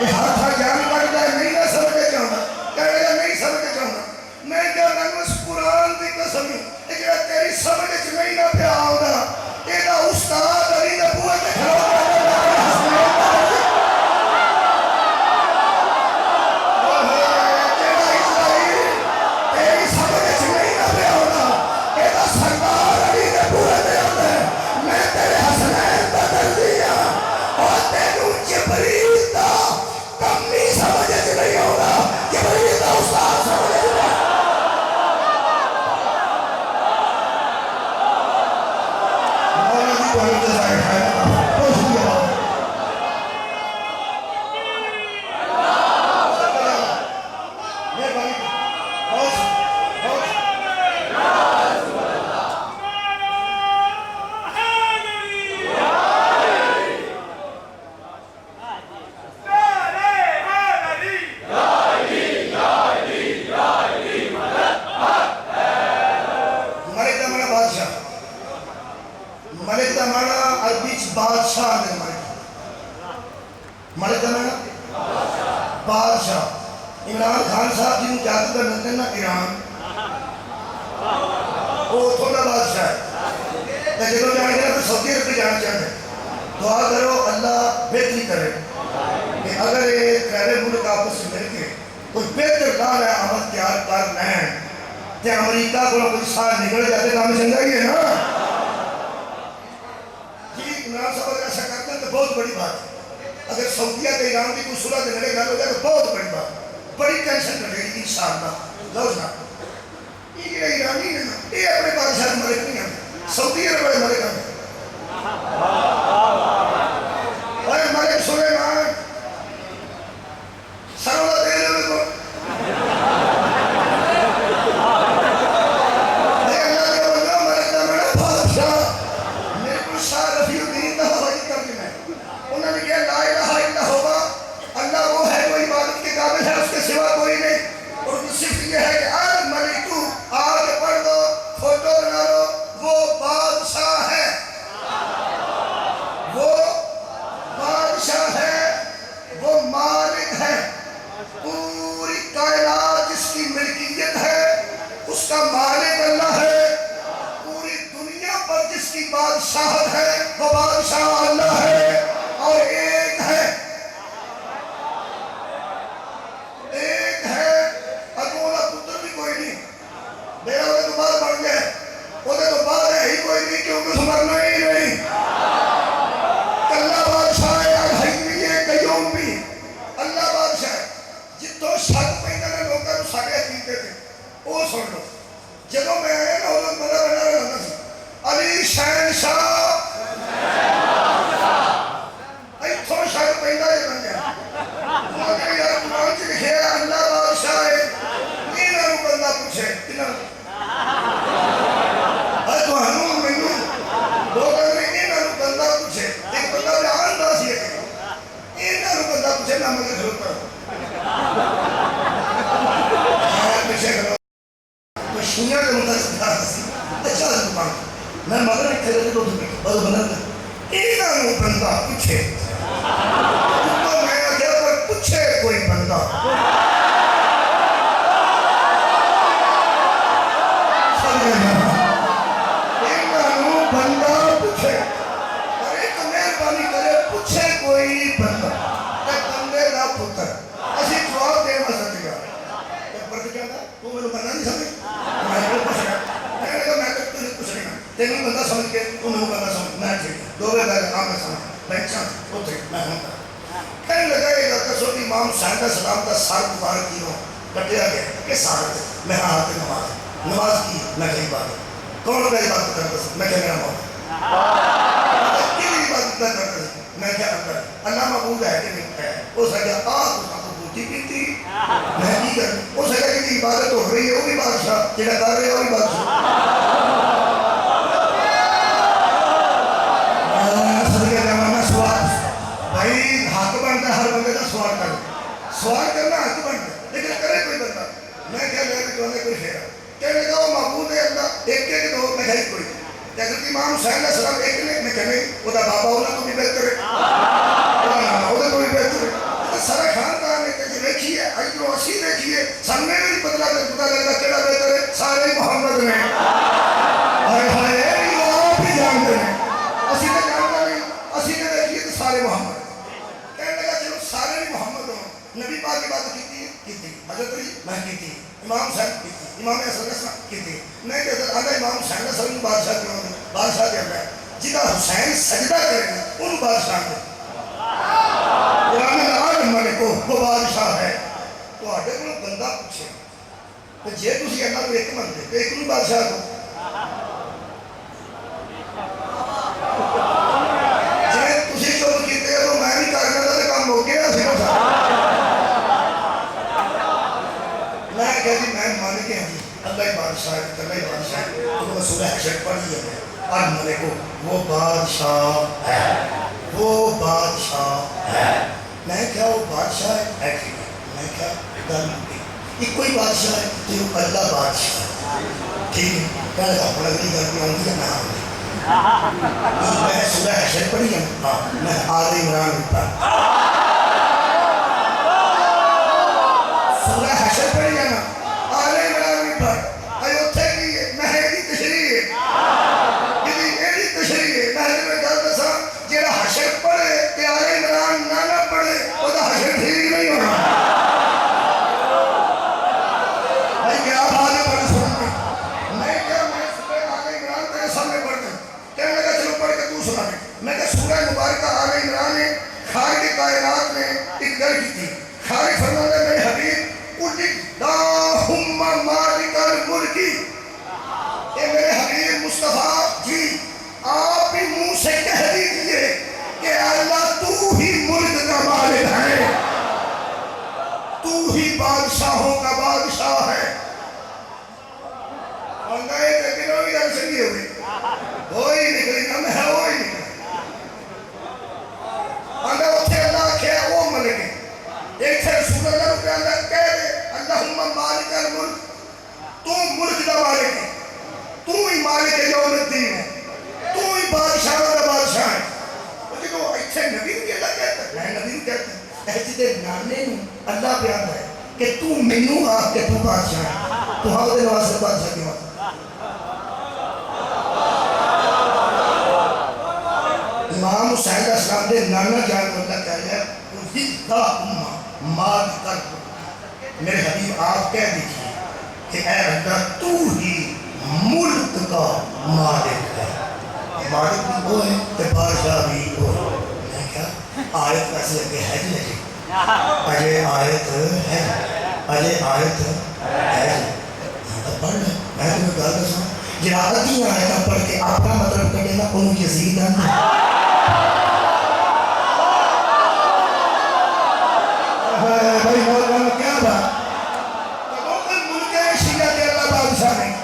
یہ ہر تھا جان کرتا ہے نہیں نہ سمجھے چاہنا کہنے گا نہیں سمجھے چاہنا میں کیا میں اس قرآن کی قسم یہ جڑا تیری سمجھ نہیں نہ پیا ہوگا یہ نہ استاد علی نے بوئے میں کھڑا ملک دا مانا عربی بادشاہ دے ملک دا مانا بادشاہ عمران خان صاحب جنہوں قیادت کرتے ہیں نا ایران وہ تھوڑا بادشاہ ہے جب جانے گا تو سعودی عرب بھی جانا چاہتے ہیں دعا کرو اللہ بہتری کرے کہ اگر یہ خیر ملک آپس سے مل کے کوئی بہتر کام ہے عمل تیار کر لیں تو امریکہ کو کوئی سال نکل جاتے کام چنگا ہی ہے نا عمران صاحب اگر ایسا کرتے ہیں تو بہت بڑی بات ہے اگر سعودیہ کے ایران کی کوئی صلح دینے گل ہو جائے تو بہت بڑی بات بڑی ٹینشن کر رہی ہے انشاءاللہ لو جناب یہ ایرانی ہے نا یہ اپنے بادشاہ ملک نہیں ہیں سعودی عرب بڑے ملک ہیں اور ملک سلیمان سرولہ دے لے کو سوا کوئی نہیں اور صرف یہ ہے کہ آج ملکو آج پڑھ دو فوٹو بنا لو وہ بادشاہ ہے وہ بادشاہ ہے وہ مالک ہے پوری کائنات جس کی ملکیت ہے اس کا مالک اللہ ہے پوری بادشاہ ہے وہ بادشاہ اللہ ہے اور ایک ہے اگولا پتر بھی کوئی نہیں میرا وہ تو بعد بڑھ گیا وہ تو بعد ہے ہی کوئی نہیں کیونکہ اس مرنا ہی نہیں اللہ بادشاہ ہے الحی ہے قیوم بھی اللہ بادشاہ ہے جتوں شک پہنگا نے لوگوں کو ساڑے عقیدے تھے وہ سن لو جدوں میں آیا نا وہ بڑا بڑا رہنا سی علی شہنشاہ ایتھوں شک پہنگا یہ بن گیا وہ کہ یار قرآن چ لکھے اللہ بادشاہ ہے انہاں نوں بندہ پوچھے انہاں تو ہنوں مینوں لوگوں نے انہاں نوں بندہ پوچھے ایک بندہ بیان دا سی انہاں نوں بندہ پوچھے نہ مگر کھلوتا پیچھے کرو تو شیعہ کے متعلق بات سی اچھا دکان میں مگر ایک تھے تو بس بنا انہاں نوں بندہ پوچھے تو میں آگیا کوئی پوچھے کوئی بندہ تینوں بندہ سمجھ کے انہوں بندہ سمجھ میں ٹھیک دو بے بے آم میں سمجھ میں چاہتا وہ ٹھیک میں ہوں کہنے لگا یہ لگتا سو امام حسین کا سلام کا سار مبارک کیوں کٹیا گیا کہ سارت میں ہاتھ نماز کی میں کہیں بات کون میری بات کرتا سا میں کہ میرا موت کیلی بات کرتا سا میں کیا کرتا اللہ محبوب ہے کہ نہیں ہے وہ سکتا آہ تو ساتھ بوٹی کی تھی میں کی کر وہ سکتا کہ عبادت ہو رہی ہے وہ بھی بادشاہ جنہ کر رہے ہیں وہ بھی بادشاہ ہر بندے کا سوال کرنا حق بنتا لیکن کرے کوئی بندہ میں کیا لے کہ تو نے کوئی خیرہ کہنے لگا وہ معبود ہے اللہ ایک کے دو میں ہے کوئی حضرت امام حسین علیہ السلام ایک نے میں کہنے وہ دا بابا ہونا تو بھی بہتر ہے وہ دا نانا ہونا تو بھی بہتر ہے سارا خاندان نے کہتے دیکھی ہے ایدرو اسی دیکھی ہے سامنے میں بھی پتہ لگتا کیڑا بہتر ہے سارے محمد میں ہائے ہائے یہ آپ ہی جانتے ہیں اسی نے جانتا نہیں اسی نے دیکھی ہے تو سارے محمد سارے محمد ہوں نبی پاک کی بات کی تھی حضرت علی میں کی تھی امام حسین کی تھی امام حسن کی تھی میں کہتا آدھا امام حسین صلی بادشاہ کیوں ہونے بادشاہ کیا ہے جنہا حسین سجدہ کریں ان بادشاہ کے قرآن العالم ملکو وہ بادشاہ ہے تو آدھے کو بندہ پوچھے تو جے تسی اللہ کو ایک من دے تو ایک نہیں بادشاہ کو جے تسی جو کیتے ہیں تو میں بھی کرنا تھا کام ہو گیا میں کہتی میں مان کے ہیں اللہ ہی بادشاہ ہے اللہ ہی بادشاہ ہے تو وہ سورہ حشر پڑھ لیا ہے اور ملکو وہ بادشاہ ہے وہ بادشاہ ہے میں کیا وہ بادشاہ ہے میں کیا گرمی یہ کوئی بادشاہ ہے جو اللہ بادشاہ ہے ٹھیک ہے کہنے لگا اپنا اگلی گرمی آؤں گی نہ آؤں گی میں سورہ حشر پڑھی ہے میں آل عمران پڑھا سورہ حشر پڑھی ہے نا آل عمران پڑھ ایو تھے کی میں ایڈی تشریح ہے ایڈی تشریح ہے میں نے کہا دسا جیڑا حشر پڑھے کہ آل عمران نہ پڑھے وہ دا حشر ٹھیک نہیں ہونا بھائی کیا بات ہے پڑھ سننے میں کیا میں سورہ آل عمران تیرے سامنے پڑھ دیں کہنے لگا چلو پڑھ کے تو سنا دیں میں کہ سورہ مبارکہ آل عمران نے خالق کائنات نے ایک گل کی تھی خالق فرماتا ہے میرے حبیب قل اللہم مالک الملک اے میرے حبیب مصطفیٰ جی آپ بھی منہ سے کہہ دیجئے کہ اللہ تو ہی ملک کا مالک ہے تو ہی بادشاہوں کا بادشاہ ہے اور گئے لیکن وہی جان سکتی ہوئی وہی نکلی نا میں وہی نکلی اندر اتھے اللہ کیا وہ ملک ہے ایک سے رسول اللہ رکھے اللہ کہہ دے اللہم مالک الملک تو ملک دا مالک ہے تو ہی مالک یوم الدین ہے تو ہی بادشاہ دا بادشاہ ہے لیکن وہ ایتھے نبی بھی اللہ کہتا ہے میں نبی بھی کہتا ہے ایسی دے نانے نو اللہ بیان ہے کہ تو منو آپ کہ تو بادشاہ ہے تو ہاں دے نواز سے بادشاہ کی بات حسین علیہ السلام دے نانا جان کو اللہ کہہ رہا ہے زدہ مال کر میرے حبیب آپ کہہ دیجئے کہ اے اللہ تو ہی ملک کا مالک ہے مالک بھی وہ ہے کہ بادشاہ بھی وہ ہے میں کہا آیت ایسے لگے ہے جی لگے اجے آیت ہے اجے آیت ہے پڑھ لیں میں تمہیں گل دسوں جہاں ادھیاں آیتاں پڑھ کے اپنا مطلب کڈے نا انہوں یزید آندے بھائی مولانا کیا بات تمام ملک شیعہ کے اللہ بادشاہ نہیں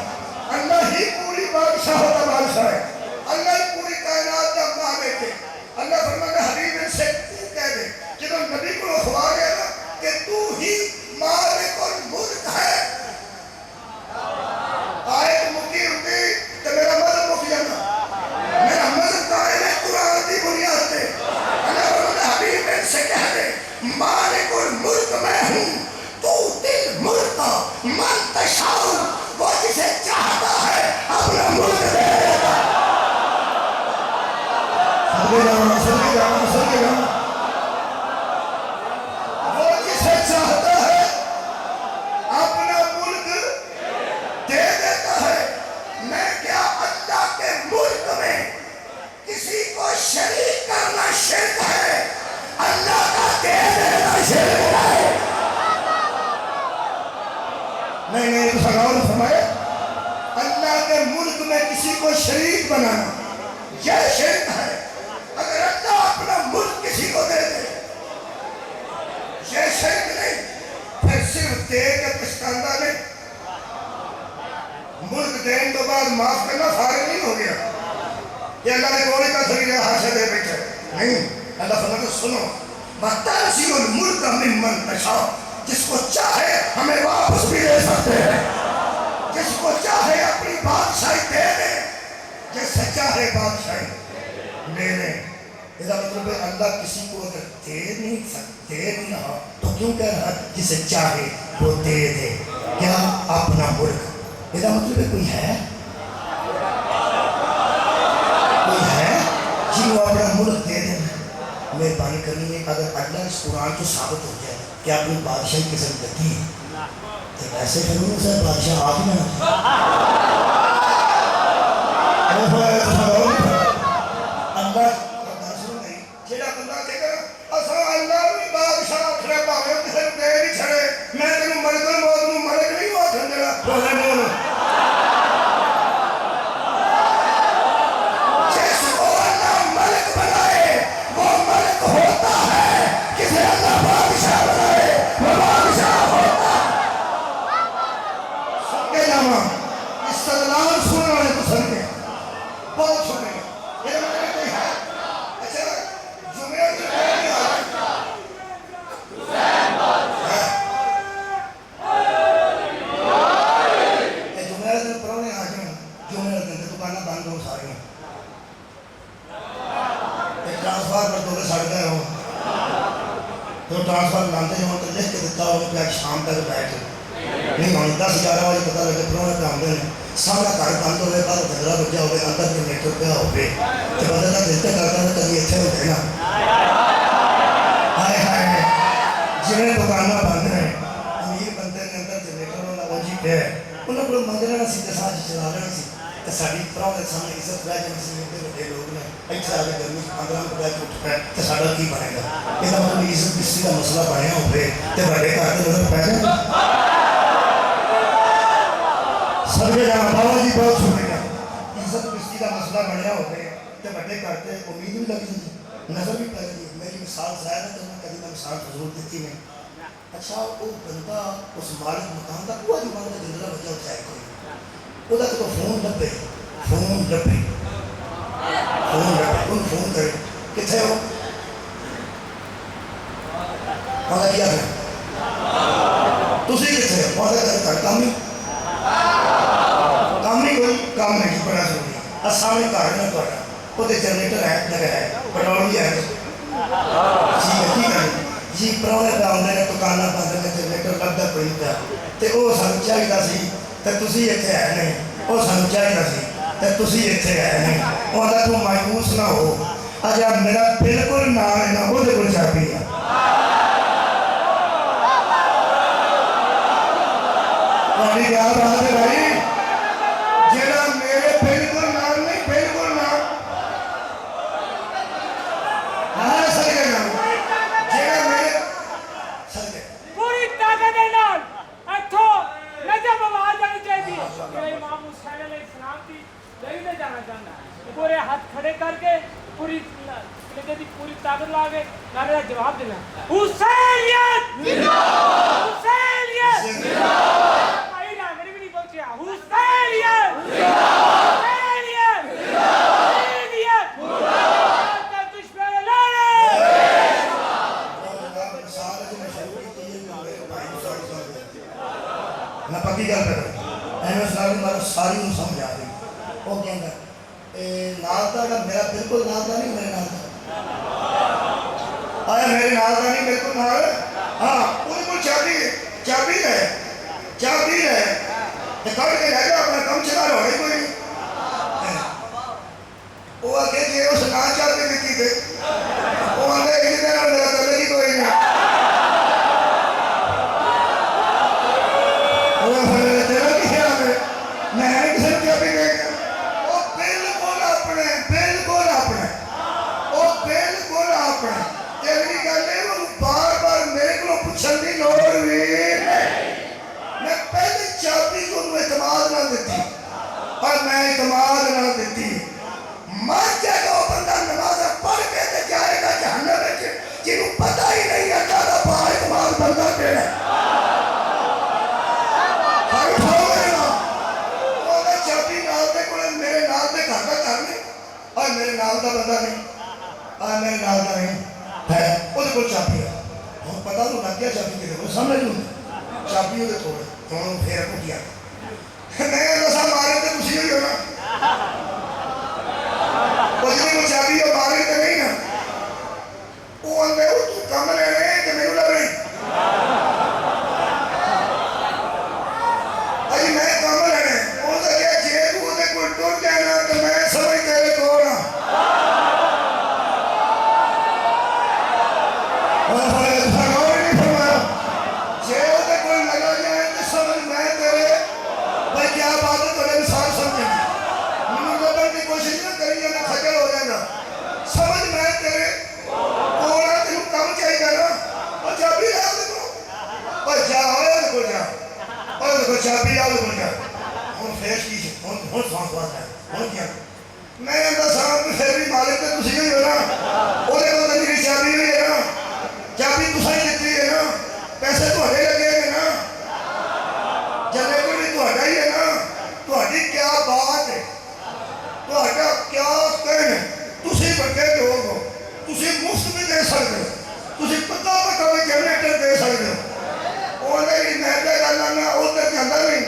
اللہ ہی پوری بادشاہ ہوتا بادشاہ ہے اللہ ہی پوری کائنات کا مالک ہے اللہ فرماتا حبیب سے تو کہہ دے جب نبی کو اخوا گیا نا کہ تو ہی مالک اور ملک ہے آیت مکی ہوتی تو میرا مذہب مک جانا میرا مذہب قائم ہے قرآن کی بنیاد پہ اللہ فرماتا حبیب سے کہہ دے مالک اور ملک میں ہوں تو دل ملک من تشاؤ وہ جسے چاہتا ہے اپنا ملک دے دیتا وہ جسے چاہتا ہے اپنا ملک دے دیتا ہے میں کیا اللہ کے ملک میں کسی کو شریک کرنا شرک ہے اللہ کا دے دینا شرک ہے نہیں تو سلام فرمائے اللہ کے ملک میں کسی کو شریک بنانا یہ شرک ہے اگر اللہ اپنا ملک کسی کو دے دے یہ شرک نہیں پھر صرف دے کے پچھتانا نہیں ملک دین تو بعد معاف کرنا فارغ نہیں ہو گیا یہ اللہ نے کوئی کا خریدہ حاصل دے بیٹھے نہیں اللہ فرماتا سنو بَتَنْزِعُ الْمُلْكَ مِمَّنْ تَشَاءُ جس کو چاہے ہمیں واپس بھی دے سکتے ہیں جس کو چاہے اپنی بادشاہی دے دے جس سے چاہے بادشاہی لے لیں اس کا مطلب ہے اللہ کسی کو اگر دے نہیں رہا تو کیوں کہہ رہا جسے چاہے وہ دے دے کیا اپنا ملک اس کا مطلب ہے کوئی ہے جن کو اپنا ملک دے دیں مہربانی کرنی ہے اگر اللہ اس قرآن کو ثابت ہو جائے کہ اپنی بادشاہی قسم کرتی ہے تو ویسے کروں سے بادشاہ آپ میں اللہ جیڑا بندہ کہے گا اساں اللہ بھی بادشاہ اکھڑے پاوے کسے دے نہیں چھڑے میں تینوں ملک موت نوں ملک نہیں ہو سکدا بولے بول استدلال سننے والے تو سن گئے بہت سنے گئے یہ مطلب کوئی ہے اچھا جمعہ جو ہے نہیں آ رہا جمعہ دن پرونے آ جائیں جمعہ دن دکانہ بند ہو ساری ایک ٹرانسفار پر دولے سڑ گئے ہوں تو ٹرانسفار لانتے ہوں تو لکھ کے دیتا ہوں کہ آج شام تک بیٹھ نہیں ہوں 10-11 بجے پتہ لگے پرونے پہ آمدے ہیں سامنا گھر بند ہوئے بعد جھگڑا بجا ہوئے اندر جنریٹر پہ ہوئے کہ بدل کا دلتے کرتا ہے کبھی اتھے ہوتے نا ہائے ہائے جنہیں دکانہ بند ہیں امیر بندے نے اندر جنریٹر والا وہ جی پہ ہے انہوں کو مانگ رہنا سی تے ساتھ چلا رہنا سی تے ساڈی پراؤں دے سامنے عزت رہ جاتی سی بڑے بڑے لوگ نے ایتھے آ کے گرمی 15 روپے اٹھ پہ تے ساڈا کی بنے گا یہ مطلب عزت کسی کا مسئلہ بنیا ہوئے تے بڑے گھر تے نظر پہ جائے سرگے جانا بابا جی بہت سنے گا عزت کسی کا مسئلہ بنیا ہوئے تے بڑے گھر تے امید بھی لگ جاتی نظر بھی پہ جاتی میری مثال ظاہر ہے تو میں کبھی میں مثال حضور دیتی نہیں اچھا وہ بندہ اس مالک مکان کا وہ جو مالک جندرہ بچہ ہوتا ہے کوئی وہ دا تو فون لبے ان فون کرے کتھے ہو مانا کیا ہے تسی کتھے ہو مانا کر کامی کوئی کام نہیں پڑا ضروری سامنے گھر میں توڑا وہ جنریٹر ہے لگا ہے پٹرول بھی ہے جی پرونے پہ آدھے نے دکانہ بند نے جنریٹر لگتا کوئی پیا تو وہ سانو چاہیے سی تو تسی اتنے ہے نہیں وہ سانو چاہیے سی تو تسی اتنے ہے نہیں وہ آدھا تو مایوس نہ ہو اچھا میرا بالکل نام ہے نا وہ کو چابی ہے بھائی کیا بات ہے بھائی جڑا میرے بالکل نام نہیں بالکل نام ہاں سر نام جڑا میرے پوری طاقت ہے نال اتھو نجم آواز آنی چاہیے کہ امام حسین علیہ السلام کی نہیں لے جانا چاہتا پورے ہاتھ کھڑے کر کے پوری کلیجے دی پوری طاقت لا کے نعرے کا جواب دینا حسینیت زندہ باد حسینیت زندہ باد بھائی نا میری بھی نہیں پہنچیا حسینیت زندہ باد حسینیت زندہ باد حسینیت زندہ باد دشمن لڑے میں پکی گل کر احمد صاحب نے ساری ہوں سمجھا دی وہ کہنا نال دا میرا بالکل نال دا نہیں میرے نال دا آیا میرے نال دا نہیں بالکل نال ہاں انہیں کو چابی ہے کھڑ کے رہ جا اپنا کم چلا رہا ہے کوئی وہ آگے کہ اس نا چابی دیتی تھے وہ آگے ایک دن میرا تعلق ہی کوئی نہیں تیرا کی خیال ہے میں کسی کو چابی دے گا وہ بالکل اپنے تیری گل ہے وہ بار بار میرے کو پوچھنے کی لوڑ بھی نہیں میں پہلے چابی کو اعتماد نہ دیتی اور میں اعتماد نہ دیتی مر جائے گا وہ بندہ نماز پڑھ کے تے جائے گا جہنم میں جنہوں پتہ ہی نہیں اللہ دا با اعتماد بندہ کیڑا ہے میرے نال دے گھر کا گھر نہیں اور میرے نال دا بندہ نہیں اور میرے نال دا نہیں ہے وہ کو چابی ہے ہم پتہ تو لگ گیا چابی کے وہ سمجھ لوں چابی وہ تھوڑے تو پھر کو کیا میں رسا مارے تے خوشی ہوئی ہونا وہ جو چابی ہے مارے تے نہیں نا وہ اندے تو کم لینے کہ میرے لگ رہی اجی میں کم لینے وہ تو کیا جے تو دے کوئی ٹوٹ جانا تو میں سمجھ تیرے کو نا چابی آؤ بن گیا ہوں فیش کی ہوں سانس بات ہے ہوں کیا میں اندر سانس میں پھر بھی مالک تے تسی ہوئی ہو نا وہ دیکھو تو میری چابی ہوئی ہے نا چابی تسا ہی دیتی ہے نا پیسے تھوڑے لگے ہیں نا جنریٹر بھی تھوڑا ہی ہے نا تھوڑی کیا بات ہے تھوڑا کیا کہنے تسی بڑے لوگ ہو تسی مفت بھی دے سکتے ہو تسی پتہ پتہ جنریٹر دے سکتے ہو وہ نہیں محبت کرنا میں ادھر جانا نہیں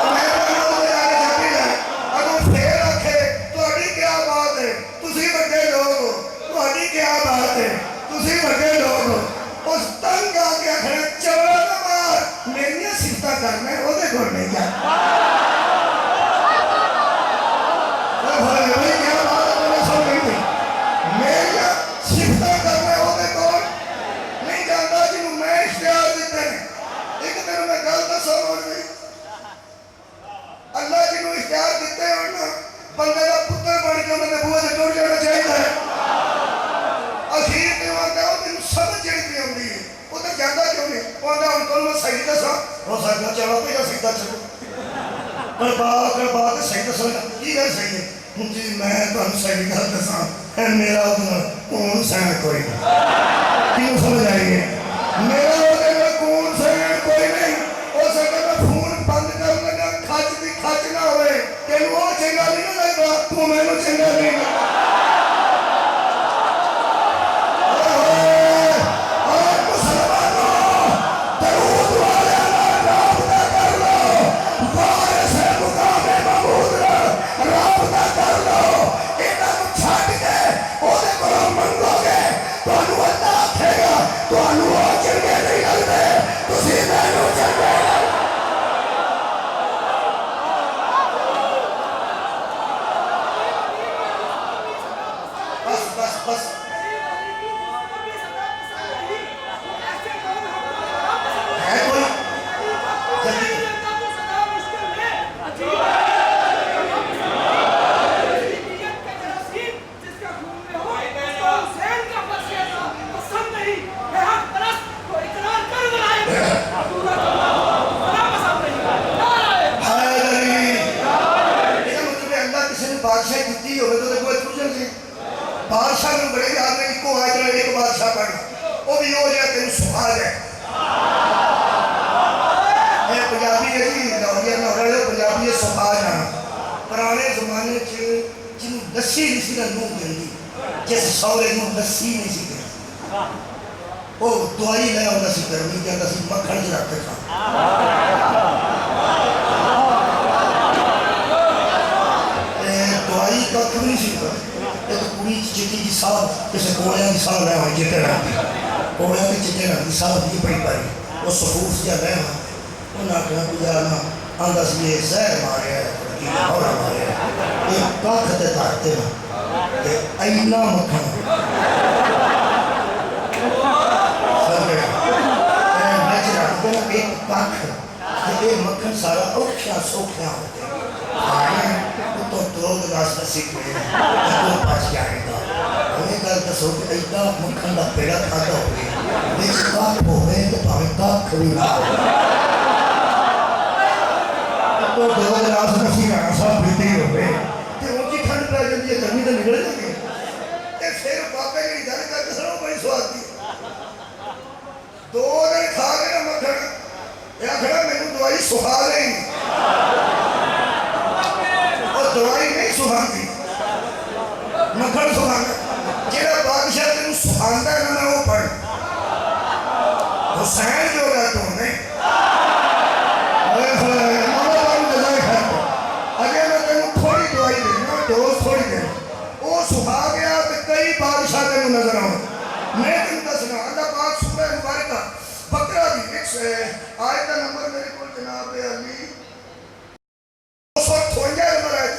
میں ادھر آگے جاتی ہے اگر پھر آکھے تھوڑی کیا بات ہے تسی بڑے لوگ ہو تھوڑی کیا بات ہے تسی بڑے لوگ ہو اس تنگ آگے آخر چوڑا نہ مار میری صفتہ کرنا ہے ادھر کو نہیں جاتا کیا بات ہے میں سن رہی تھی میری صفتہ کرنا ہے ادھر کو نہیں جانتا جنہوں میں اشتہار دیتے ہیں ایک دن میں گل دسا ہوئی گئی اللہ جنہوں اشتہار دیتے ہیں نا بندے کا پتر بڑھ کے انہوں نے بوئے سے ٹوٹ جانا چاہیے اخیر میں وہاں وہ دن سمجھ جڑی پہ ہوندی ہے وہ تو جانتا کیوں نہیں وہ آدھا ان کو میں صحیح دسا وہ سکتا چلو پہ یا سیدھا چلو کر بات صحیح دسا یہ گل صحیح ہے جی میں تو صحیح گل دسا میرا ادھر کون سین کوئی نہیں کیوں سمجھ آئیے میرا ادھر کون سین کوئی نہیں ہو سکتا میں فون بند کر لگا کھچ دی کھچ نہ ہوئے کہ وہ چنگا نہیں لگا تو میں نے چنگا نہیں لگا تو سکا جانا پرانے زمانے جنہوں لسی نہیں سی نوں دینی جس سورے نوں لسی نہیں سی دینی وہ دوائی لے آتا سی گرمی کے اندر سی مکھن چ رکھ کے کھا دوائی کا کیوں نہیں سی کر ایک پوری چٹی کی سال جیسے کوڑیاں کی سال لے ہوئی چٹے رہتی کوڑیاں کی چٹے رہتی سال بھی پڑی پڑی وہ صفوف جا لے ہوئی انہاں کہا بھی جانا آندہ سی یہ زہر مارے ہے اور مارے ہے یہ کاکھتے تارتے ہیں کہ اینا مکھن ایک کاکھ یہ مکھن سارا اوکھیاں سوکھیاں ہوتے ہیں آئے تو دروگ راس نصیب ہوئے تو پاس جائے گا ہمیں کل دسو کہ ایڈا مکھن دا پیڑا کھاتا ہوئے بیچ کاکھ ہوئے تو پاہمیں کاکھ بھی نہ ہوئے تو دروگ راس نصیب آنا سب بیتی ہوئے کہ ان کی کھنڈ پہ جب یہ گرمی تو نگڑ جائے گے ایک پھر باقی کی ادھر کا کسروں بڑی سواد دی 2 دن کھا گئے نا مکھن یا کھڑا میں نے دوائی سکھا لیں اور دوائی نہیں سکھاتی مکھن سکھانا جیڑا بادشاہ تینوں سکھاندا ہے نا وہ پڑھ حسین جو گا تو نہیں اگر میں تینوں تھوڑی دوائی دینا ڈوز تھوڑی دینا وہ سکھا گیا تو کئی بادشاہ تینوں نظر آؤں میں تینوں دسنا اللہ پاک سورہ مبارکہ بقرہ دی آیت کا نمبر میرے کو جناب علی 258 نمبر آیت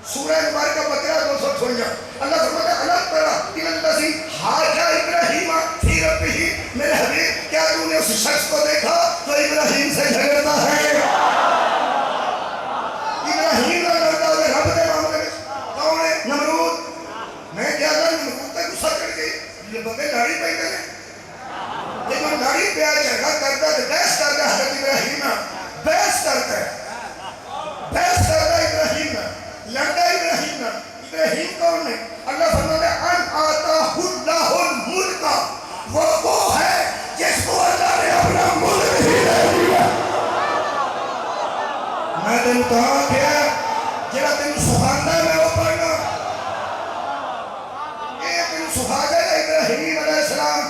سورہ مبارکہ بقرہ 258 اللہ فرماتا ہے الم تری الی الذی حاج ابراہیم فی ربہ میرے حبیب کیا تو نے اس شخص کو دیکھا جو ابراہیم سے جھگڑتا ہے ابراہیم کا لڑتا ہے رب کے معاملے میں کون ہے نمرود میں کیا تھا نمرود تک غصہ چڑھ گئی یہ بندے داڑھی پہنتے ہیں لیکن داڑھی پہ جھگڑا کرتا ہے بحث کرتا ہے حضرت ابراہیم بحث کرتا ہے ابراہیم لڑتا ہے ابراہیم کون ہے اللہ فرماتا ہے ان آتاہ اللہ الملک وہ ہے جس کو اللہ نے اپنا ملک ہی دے دیا میں تینوں کہا کہ جڑا تینوں سکھاندا ہے میں وہ پڑھنا یہ تینوں سکھا دے گا ابراہیم علیہ السلام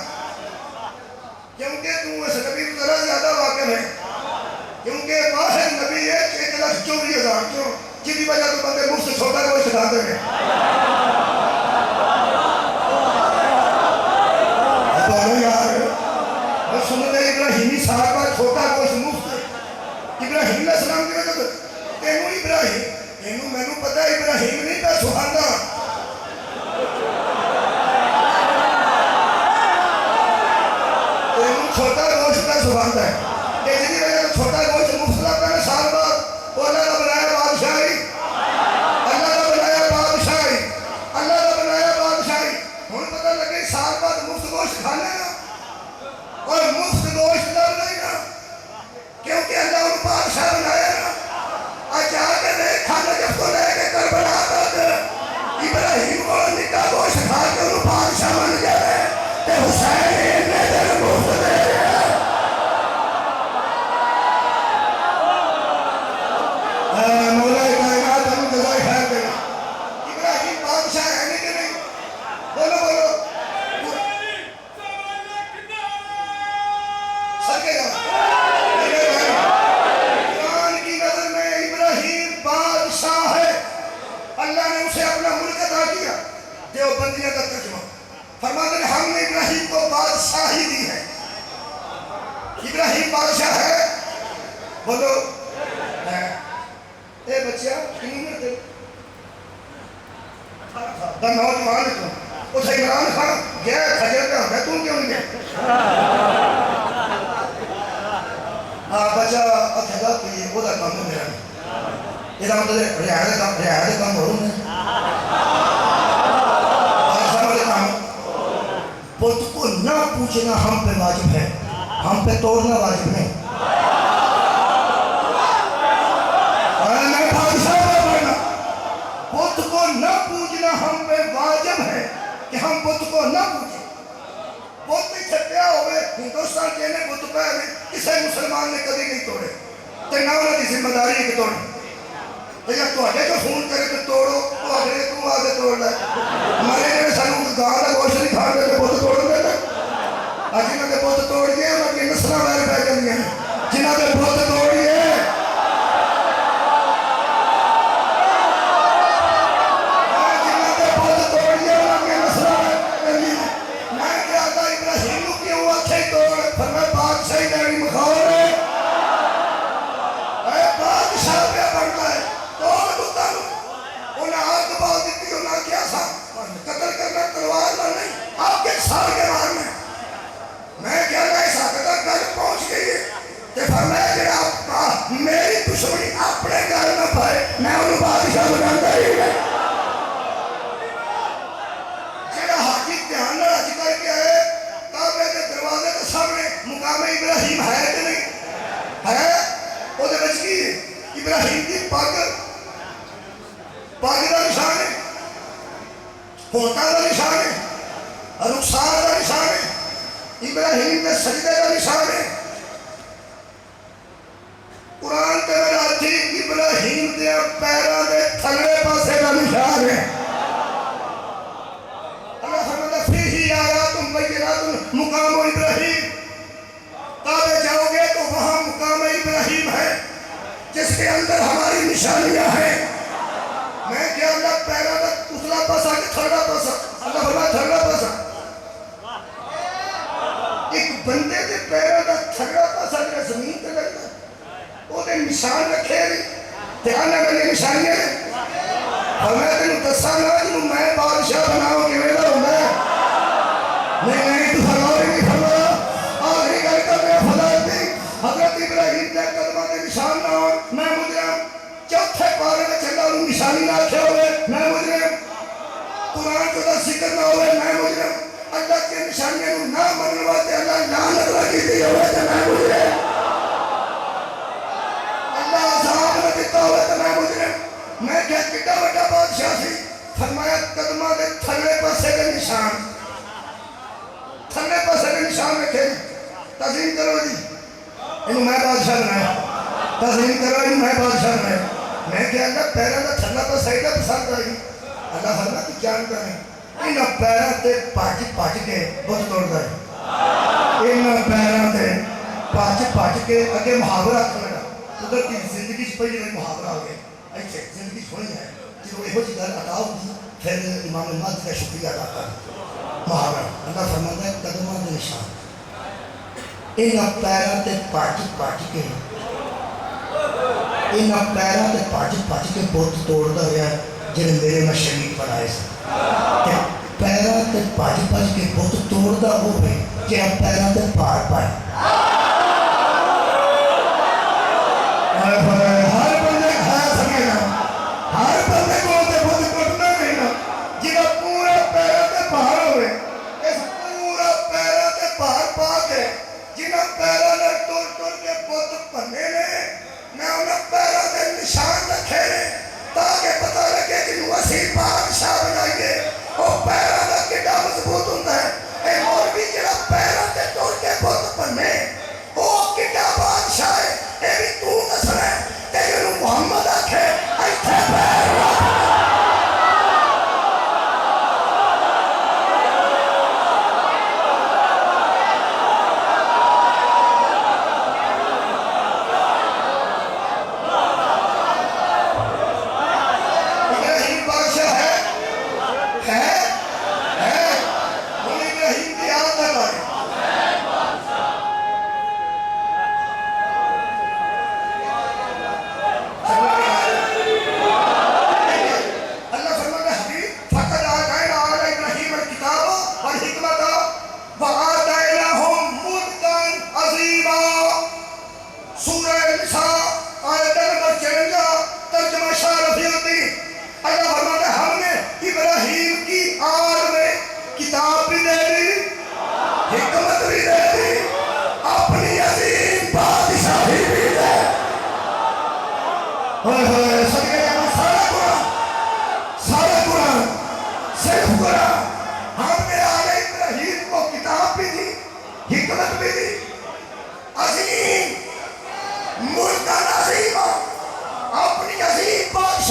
کیونکہ تم اس نبی کو ذرا زیادہ واقف ہے کیونکہ واحد نبی ہے 1,24,000 کیوں جی کی وجہ تو بندے مفت چھوٹا کوئی سکھاتے ہیں بولو یار بس سنتے ابراہیمی صاحب کا چھوٹا کوئی مفت ابراہیم علیہ السلام کی وجہ تینوں ابراہیم تینوں میں نے پتا ابراہیم نہیں کا سکھانا چھوٹا گوشت کا سبحان ہے کہ جن کی وجہ سے چھوٹا گوشت مفت لگتا ہے سال بعد وہ اللہ کا بنایا بادشاہی اللہ کا بنایا بادشاہی اللہ کا بنایا بادشاہی ہمیں پتہ لگے سال بعد مفت گوشت کھانے نا اور مفت گوشت لگ نہیں نا کیونکہ اللہ ان بادشاہ بنایا نا آجا کے دیکھا نجف کو لے کے کربلا تک ابراہیم کو نکا گوشت کھا کے ان بادشاہ بن جائے کہ حسین نے دل مفت دے مولا کائنات ہم جزائے خیر دے ابراہیم بادشاہ ہے نہیں کہ نہیں بولو بولو سکے گا قرآن کی نظر میں ابراہیم بادشاہ ہے اللہ نے اسے اپنا ملک عطا کیا دیوبندیہ کا ترجمہ فرماتے ہیں ہم نے ابراہیم کو بادشاہی دی ہے ابراہیم بادشاہ ہے بولو اے بچیا کتنی عمر تھے 18 دا نوجوان ہے تو اس عمران خان گیا کھجر کا ہے تم کیوں نہیں گیا بچہ اتھگا کہ وہ دا کام ہے میرا یہ دا مطلب رعایت کام ہو رہا ہے بت کو نہ پوچھنا ہم پہ واجب ہے ہم پہ توڑنا واجب نہیں بت کو نہ پوچھنا ہم پہ واجب ہے کہ ہم بت کو نہ پوچھیں بت نہیں چھپیا ہوئے ہندوستان کے نے بت پہ کسے مسلمان نے کبھی نہیں توڑے تو نہ انہوں کی ذمہ داری ہے کہ توڑے یا تواڈے جو فون کرے تو توڑو تو اگلے تو آ کے توڑ لے مرے جڑے سانوں گاں دا گوشت نہیں کھان دے بت توڑ دے جنہاں دے بت توڑیے انہاں دی نسلاں ویر پہ جاندیاں جنہاں دے بت توڑیے میری دشمنی اپنے گھر نہ پائے میں انہوں بادشاہ بناتا ہی ہے جڑا حاجی دھیان نہ اج کر کے آئے کعبے کے دروازے کے سامنے مقام ابراہیم ہے کہ نہیں ہے وہ دے وچ کی ابراہیم کی پگ دا نشان ہے ہوتا دا نشان ہے رخسار دا نشان ہے ابراہیم کے سجدے دا نشان ہے قرآن تے میرا تھی ابراہیم دے پیراں دے تھلے پاسے دا نشان ہے اللہ فرماتا فیہ آیات بینات مقام ابراہیم کعبے جاؤ گے تو وہاں مقام ابراہیم ہے جس کے اندر ہماری نشانیاں ہیں میں کیا اللہ پیراں دا اتلا پاسا کہ تھلڑا پاسا اللہ فرماتا تھلڑا پاسا ایک بندے دے پیراں دا تھلڑا پاسا جو زمین تے لگتا وہ دے نشان رکھے بھی دھیان نہ کرنے نشانیاں اور میں تینوں دساں گا جنہوں میں بادشاہ بناؤں کہ میرا ہوں نہیں تو فرماؤ نہیں فرماؤ آخری گل کر میں فضائل دی حضرت ابراہیم دے قدمہ دے نشان نہ ہو میں مجرم چوتھے پارے میں چلا انہوں نشانی نہ رکھے ہوئے میں مجرم قرآن کو دا ذکر نہ ہوئے میں مجرم اللہ کے نشانیاں نہ منواتے اللہ لعنت لگی دی ہوئے تو میں مجرم میں کیا کتا بڑا بادشاہ سی فرمایا قدمہ دے تھلے پاسے کے نشان تھلے پاسے کے نشان رکھے تعظیم کرو جی انہوں میں بادشاہ بنایا تعظیم کرو انہوں میں بادشاہ بنایا میں کیا اللہ پیرہ دا تھلا پا سیدہ پسند آئی اللہ فرمایا کہ جان کریں انہوں پیرہ تے پاچ کے بہت توڑ دائی انہوں پیرہ تے پاچ کے اگے محاورہ کرنا قدرتی زندگی سے پہلے میں محاورہ ہو گئے ایسے زندگی چھوڑی ہے جب وہ ایہو چیز عطا ہوگی پھر امام المہدی کا شکریہ ادا کر محاورہ اللہ فرماتا ہے قدمہ دے نشان انہاں پیراں تے پاچ کے انہاں پیراں تے پاچ کے بت توڑدا ہویا جڑے میرے میں شہید بنائے تے پیراں تے پاچ کے بت توڑدا ہوے جڑا پیراں تے پار پائے ہر بندے کھایا سکے گا ہر بندے کو تے بہت کٹنا نہیں نا جنہا پورا پیرہ تے پہاڑ ہوئے اس پورا پیرہ تے پہاڑ پا کے جنہا پیرہ نے ٹوڑ کے بہت پنے نے میں انہا پیرہ تے نشان رکھے نے تاکہ پتہ لگے کہ وسیع بادشاہ بنائیے وہ پیرہ دا کٹا مضبوط ہوتا ہے اے مولوی جنہا پیرہ تے ٹوڑ کے بہت پنے وہ کٹا بادشاہ ہے اے بھی تو نسل ہے تیرے محمد آکھے ایتھے پیر ابراہیم بادشاہ ہے وہ ابراہیم کی یاد نہ کرے کتاب بھی دے دی حکمت بھی دے دی اپنی عظیم بادشاہی بھی دے صدقے جانا سارا قرآن صرف قرآن ہم نے آگے ابراہیم کو کتاب بھی دی حکمت بھی دی عظیم ملک عظیم اپنی عظیم بادشاہی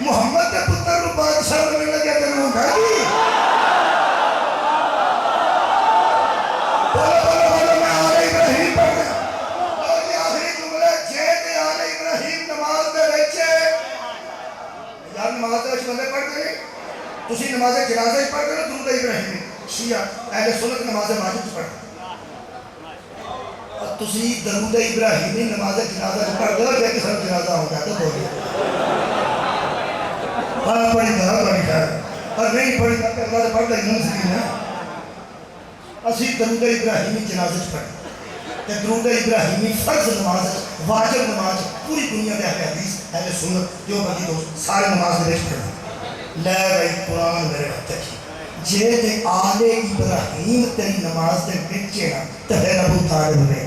محمد کے پتر کو بادشاہ بننے لگے تیرے ہوں گا جی بولو بولو بولو میں آل ابراہیم پڑھ گیا اور یہ آخری جملے جیتے آل ابراہیم نماز دے رہے یار نماز دے رہے بندے پڑھ گئے تسی نماز جنازہ ہی پڑھ گئے درود ابراہیم شیعہ اہل سنت نماز واجب پڑھ تسی درود ابراہیمی نماز جنازہ پڑھ دو یا کسی جنازہ ہو جاتا بولے ہاں پڑھی تھا اور نہیں پڑھی تھا کہ اللہ نے پڑھ دیں مسلم ہے اسی درود ابراہیمی جنازہ پڑھ کہ درود ابراہیمی فرض نماز واجب نماز پوری دنیا میں حدیث اہل سنت جو بندی دوست سارے نماز میں پڑھا لے رہی قرآن میرے وقت کی جے دے آل ابراہیم تیری نماز دے بچے نا تہے ابو طالب نے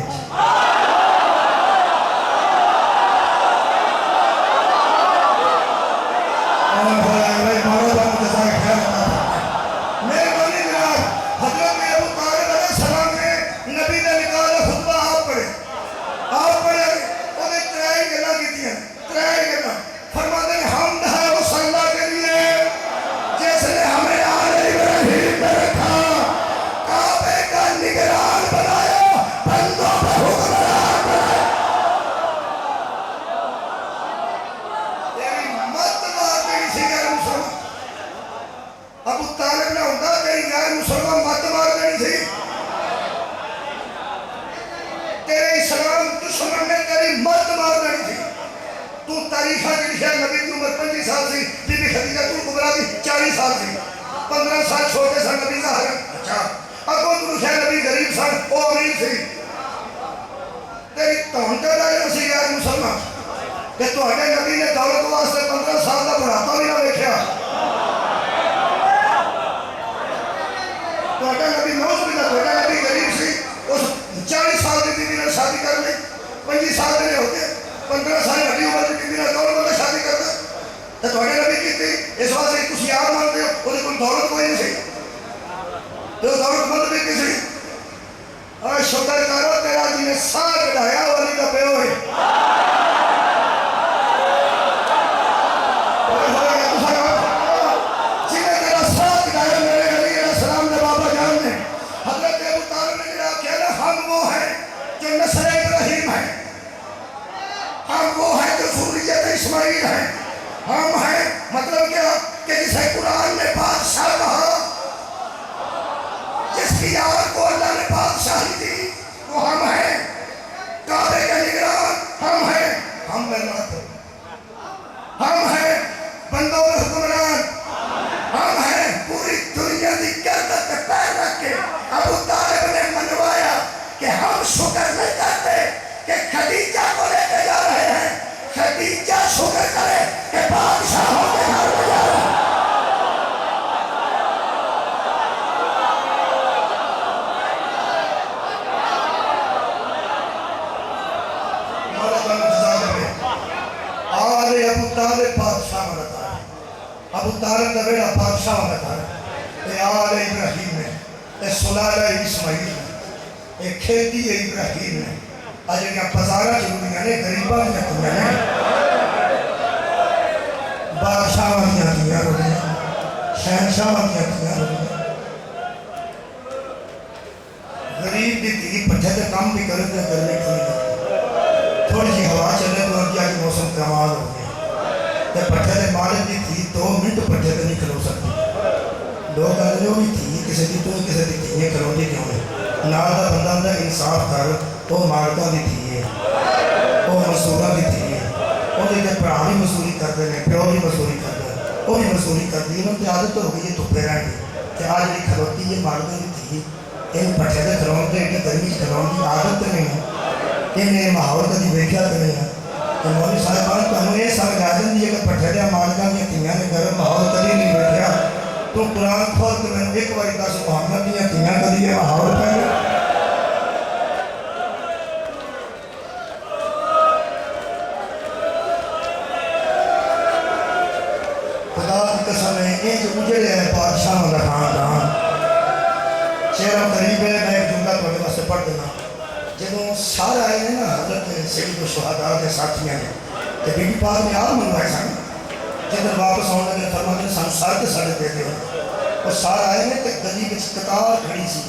جدھر واپس آنے لگے فرماتے ہیں سان سار کے ساڑے دے دے اور سار آئے نے تے گلی وچ قطار کھڑی سی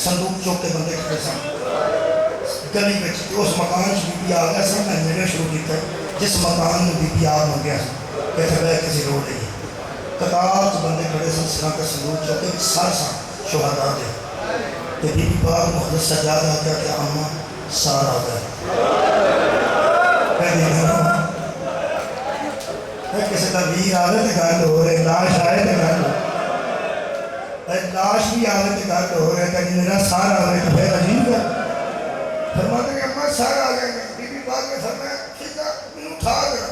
صندوق چوک کے بندے کھڑے سن گلی وچ اس مکان وچ بی بی آ گیا سن میں میرے شروع کیتا جس مکان میں بی بی آ منگیا کہ بہ کسی روڈ ہے قطار چ بندے کھڑے سن سراں کے صندوق چوک کے سر سن شہداء دے تے بی بی پاک مقدس سجاد آتا کہ اماں سار آ گئے کسی کا ویر آگے تو گل ہو رہے لاش آئے تو گل ہو لاش بھی آگے تو گل ہو رہے کہ میرا سار آ گئے تو پھر عجیب ہے فرماتے کہ اماں سار آ گئے بی بی پاک نے فرمایا سیدھا میں اٹھا دیا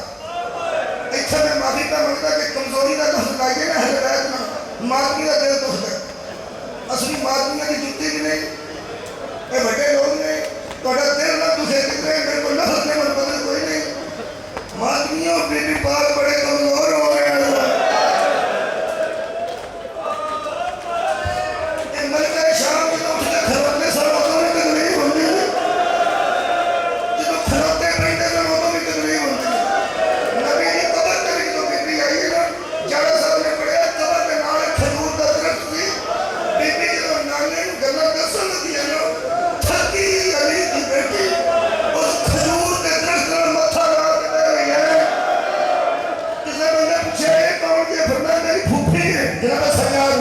اتھا میں معافی کا منگتا کہ کمزوری کا دخل لائیے نا اہل بیت میں مادمی کا دل دخل ہے اصلی مادمیاں کی جتی بھی نہیں اے بڑے لوگ نہیں توڑا دل نہ تجھے کتنے میرے کو نفس میں بدل کوئی نہیں مادمیوں بی بی پاک بڑے کمزور ہو گئے اے ملکہ شام کی تو اٹھتے کھلوتے سر ہوتوں میں تکلیف ہوتی ہے جب کھلوتے پہنتے سر ہوتوں میں تکلیف ہوتی ہے نبی جی قبر کے بھی تو بی بی آئی ہے نا جاڑا صاحب نے پڑھیا قبر کے نال کھجور کا درخت تھی بی بی جب نانے گلا دسن لگی ہے نا تھکی علی کی بیٹی اس کھجور کے درخت کا متھا لا کے دے رہی ہے کسی بندے پوچھے کون کی فرمایا میری پھوپھی ہے جناب سجاد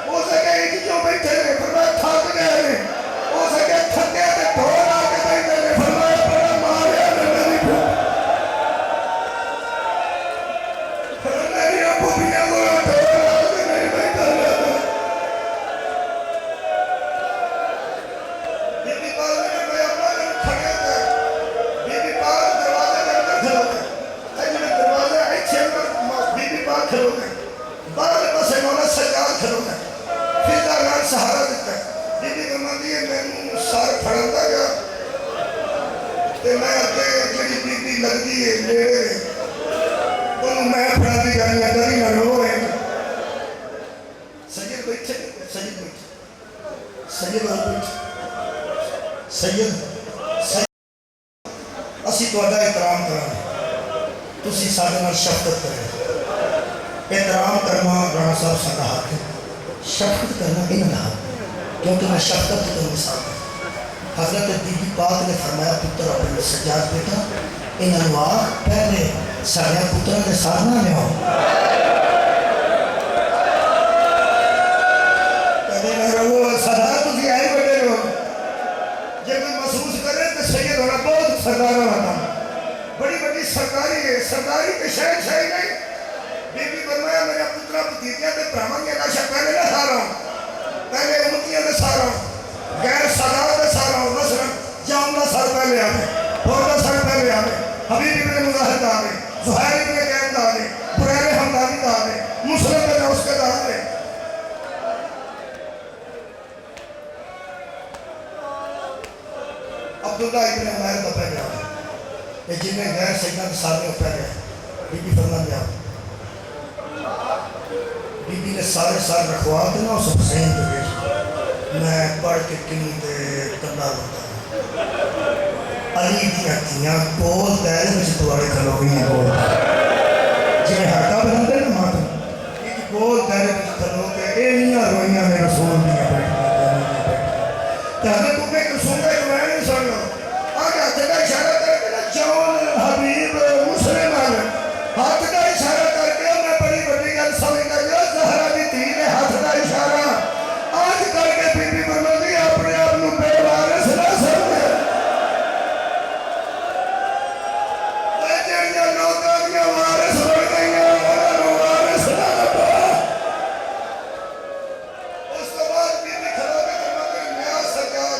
وہ سکے ایک کیوں بیٹھے ہیں فرمایا تھک گئے ہیں وہ سکے تھکے تے ڈھول آ کے بیٹھے ہیں فرمایا بڑا ماریا نے میری پھوپھی میری پھوپھیاں کو ڈھول آ کے نہیں بیٹھا بی بی پاک نے میں اپنا کھڑے تھے بی بی پاک دروازے کے اندر کھلو گئے جب دروازے ایچھے اندر بی بی پاک کھلو گئے باہر پسے مولا سجاد کھلو گئے پھر داران سہارا دیتا ہے بی بی فرما دیئے میں سار پھڑندا گیا تے میں اتے جڑی بی بی لگ دیئے لیڑے انہوں میں پھڑا دی جانی اگر ہی نہ رو رہے ہیں سید بیٹھے سید بیٹھے سید بیٹھے سید اسی تو ادا احترام کرنا تسی سارے نال شفقت کریں احترام کرنا رانا صاحب سارا حق ہے شفقت کرنا انہا حق کیونکہ میں شفقت کی مثال ہے حضرت بی بی پاک نے فرمایا پتر اپنے سجاد بیٹا انہوں آگ پہلے سارے پتروں کے سامنا میں ہو کہتے ہیں رہو صدا تسی آئی بڑے لوگ جب کوئی محسوس کرے تو سید ہونا بہت سردارہ ہوتا بڑی بڑی سرداری ہے سرداری کے شہر شہر نہیں بی بی فرمایا میرے پترہ پتیتیاں تے پرامن کے ناشا پہلے نہ سارا ہوں پہلے امتیاں تے سارا ہوں غیر صدا تے سارا ہوں مثلا جام دا سر پہلے آنے بھور دا سر پہلے آنے حبیب ابن مظاہد آنے زہیر ابن قیم دا آنے بریر حمدانی دا آنے مسلم بن اس کے دا آنے عبداللہ ابن عمیر دا پہلے آنے یہ جنہیں غیر سیدہ کے سامنے پہلے بی بی فرمان دیا بی بی نے سارے سال رکھوا دینا اس حسین کے بیش میں پڑھ کے کنی دے کندہ ہوتا ہوں علی کی ہتھیاں گول دائرے میں سے دوارے کھلو گئی ہیں گول جنہیں ہرکا بلندے نا ماتم ایک گول دائرے میں سے کھلو کے اینیاں روئیاں میں رسول نہیں بیٹھیں تاکہ تمہیں ایک رسول کا ایک میں نہیں سن لو آج ہاتھ کا اشارہ کر کے نا جون حبیب مسلم آنے ہاتھ کا اشارہ کر کے میں بڑی بڑی گل سمجھ کر جو زہرہ بھی تین ہاتھ کا اشارہ آج کر کے بی بی فرماتی اپنے آپ نو بے وارث نہ سمجھے جڑیاں لوکاں دیاں وارث بن گئیاں انہاں نو وارث نہ لبھا اس کے بعد بی بی کھلو کے فرماتی نیا سجاد